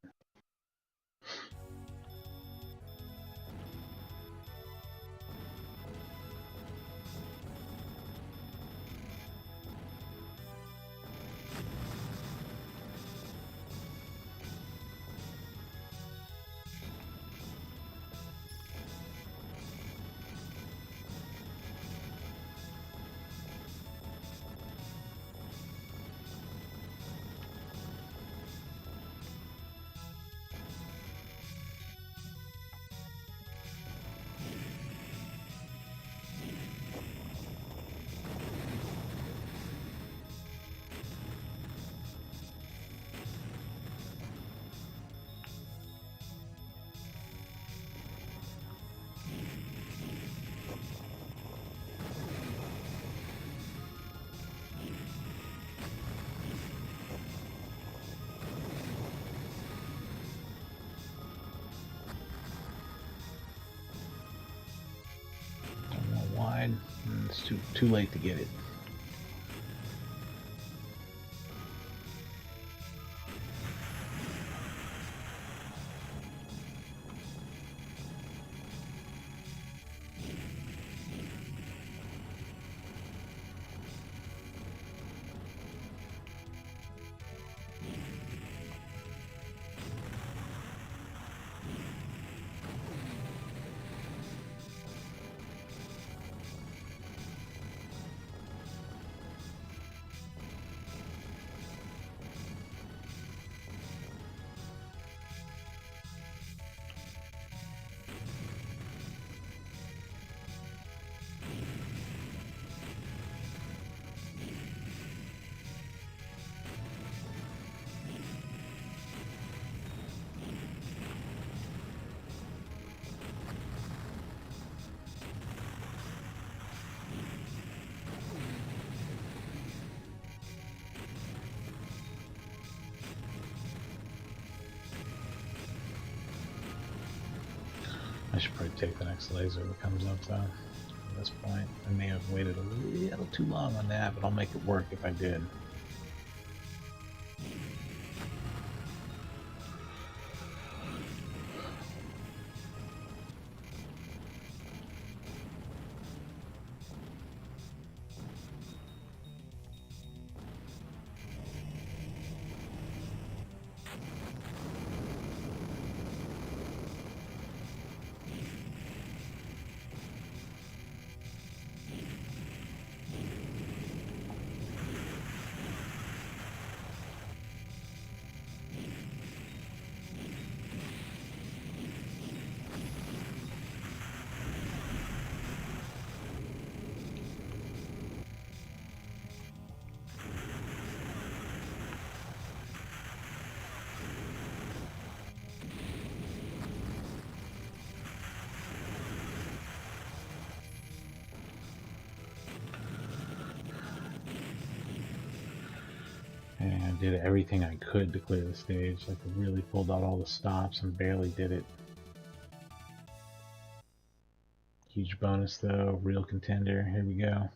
A little wide. It's too late to get it. I should probably take the next laser that comes up though. At this point, I may have waited a little too long on that, but I'll make it work if I did. And I did everything I could to clear the stage. Like I really pulled out all the stops and barely did it. Huge bonus though, real contender. Here we go.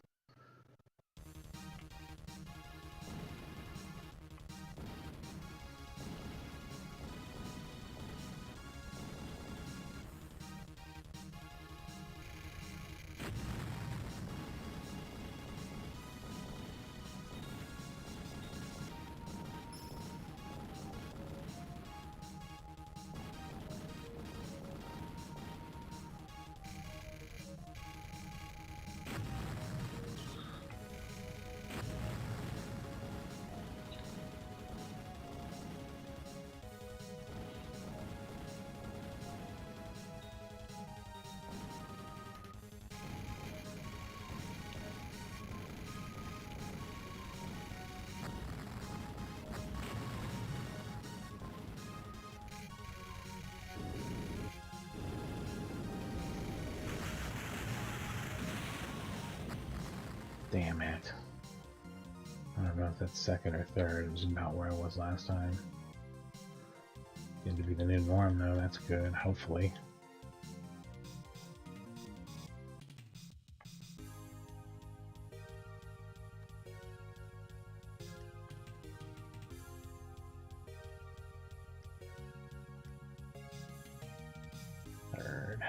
Damn it. I don't know if that's second or third. It was about where I was last time. Going to be the new norm, though. That's good, hopefully. Third.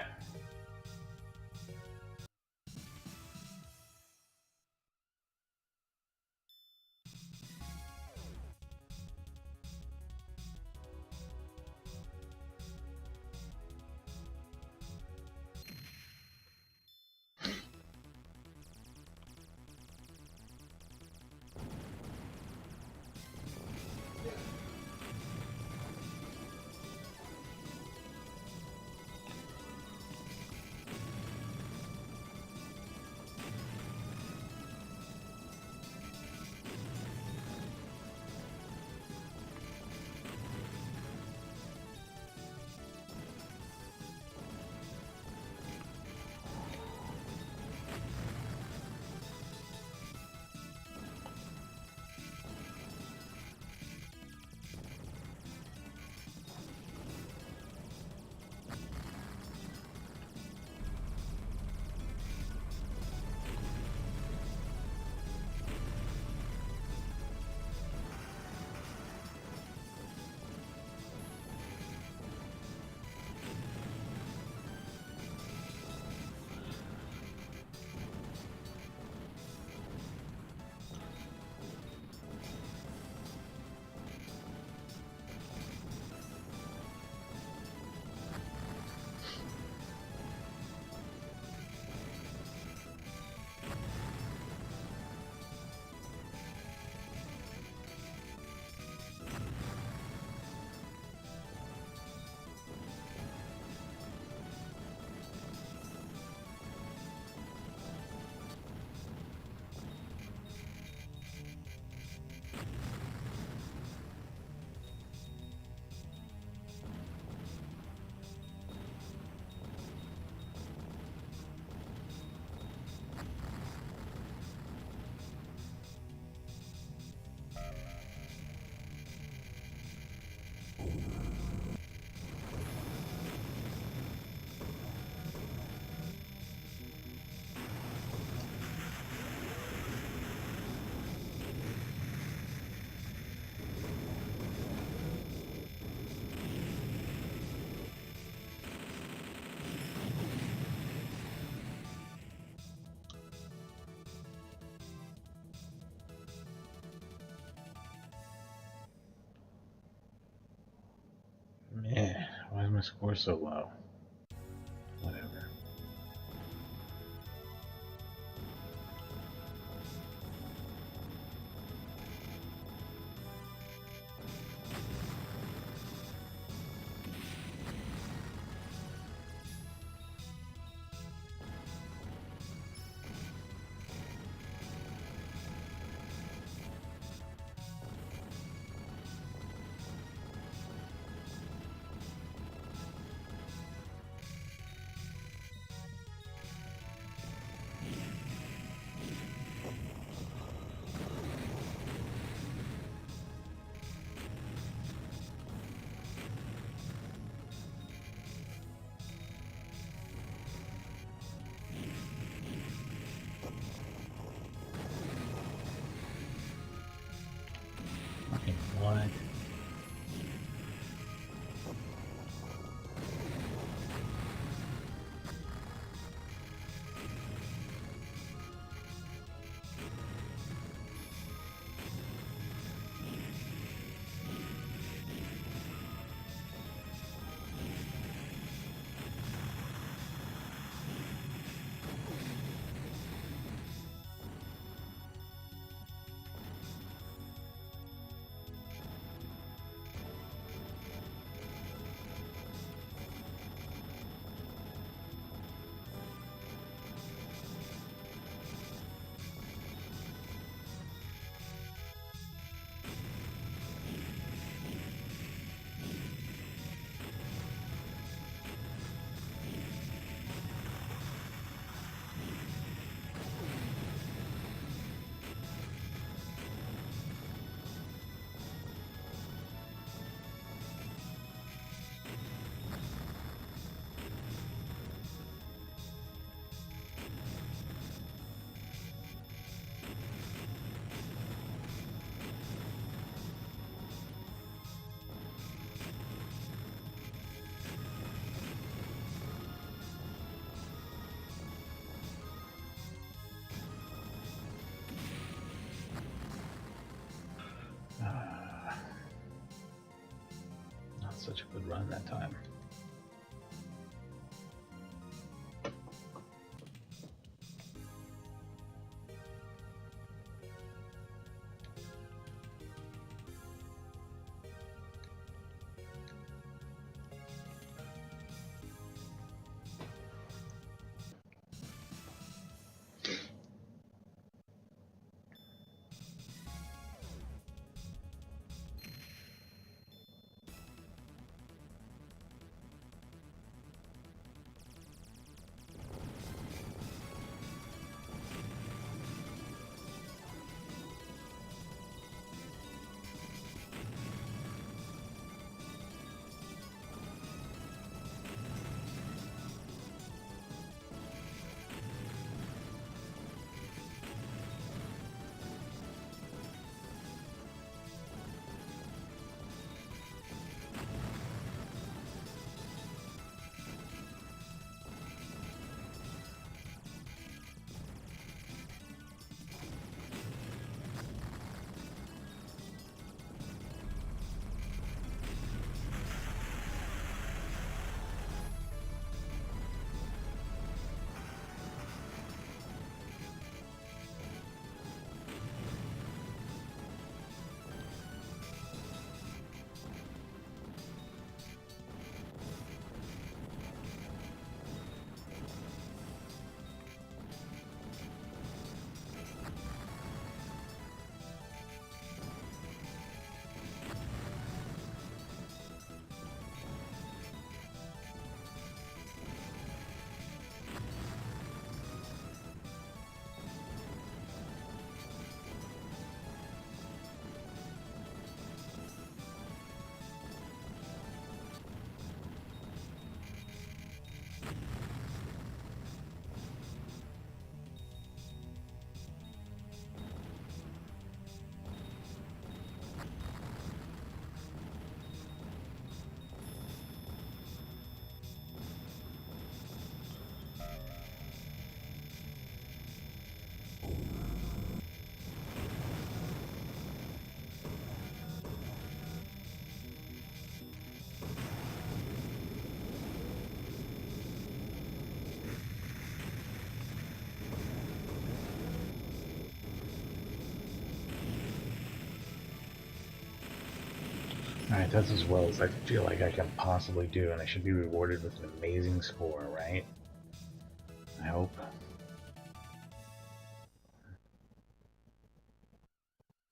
Man, why is my score so low? Whatever. such a good run that time. Alright, that's as well as I feel like I can possibly do, and I should be rewarded with an amazing score, right? I hope.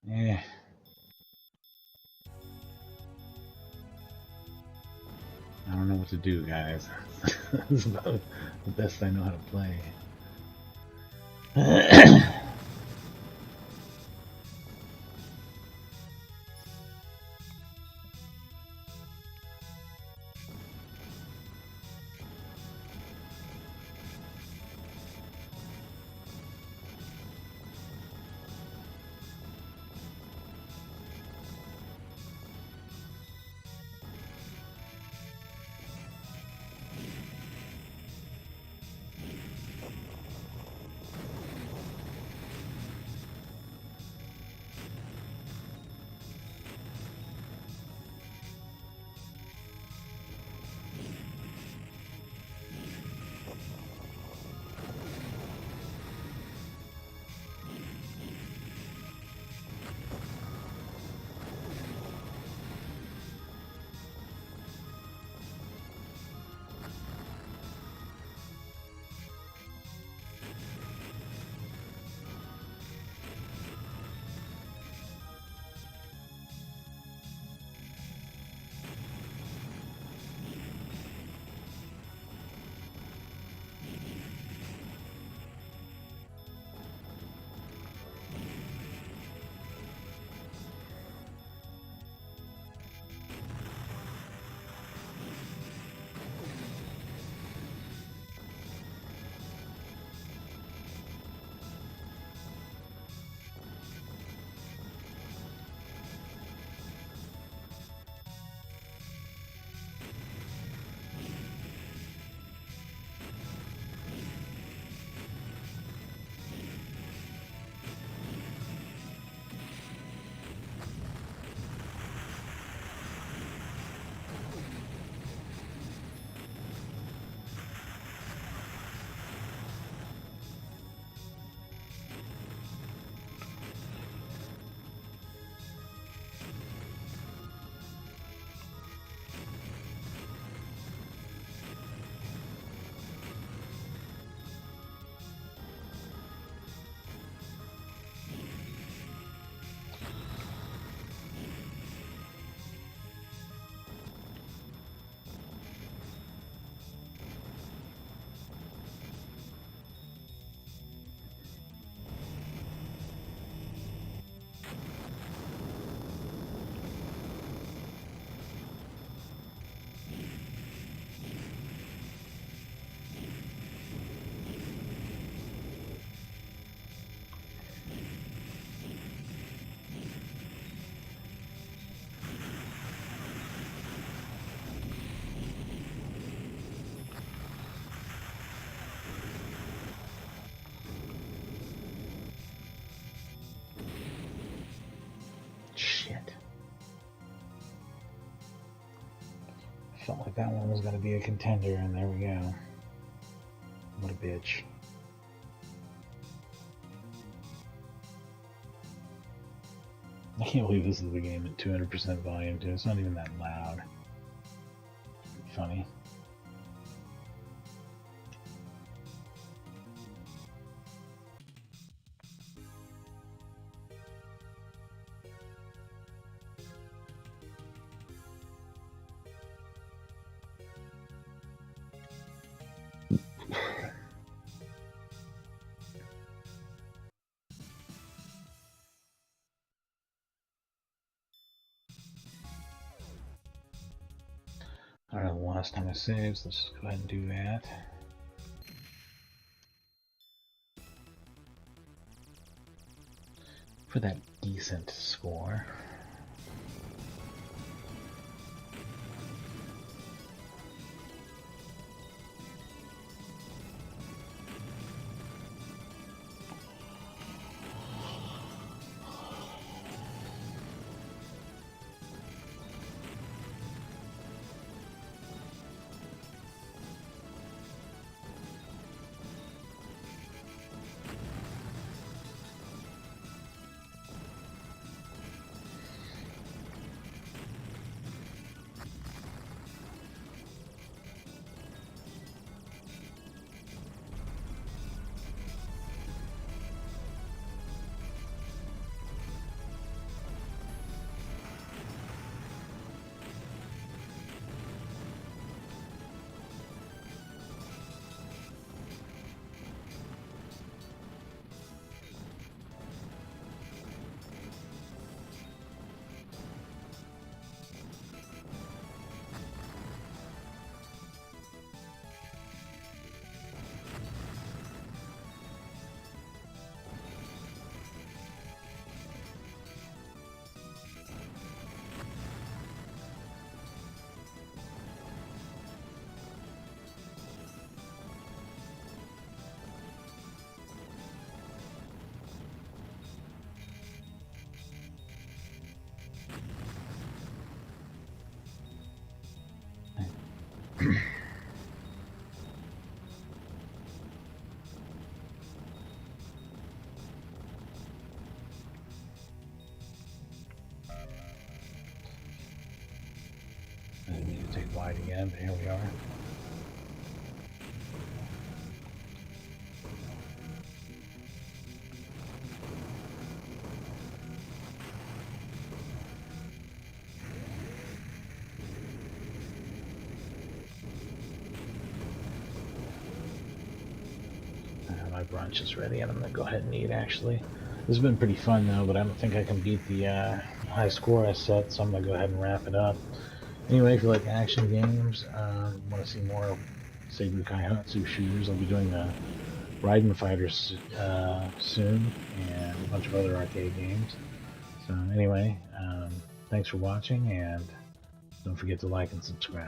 Yeah. I don't know what to do, guys. This is about the best I know how to play. Shit. Felt like that one was going to be a contender, and there we go. What a bitch. I can't believe this is the game at 200% volume, too. It's not even that loud. Funny. Alright, the last time I saved, so let's just go ahead and do that. For that decent score. I didn't need to take wide again, but here we are. My brunch is ready, and I'm going to go ahead and eat, actually. This has been pretty fun, though, but I don't think I can beat the high score I set, so I'm going to go ahead and wrap it up. Anyway, if you like action games, want to see more Seibu Kaihatsu shooters, I'll be doing the Raiden Fighters soon, and a bunch of other arcade games. So anyway, thanks for watching, and don't forget to like and subscribe.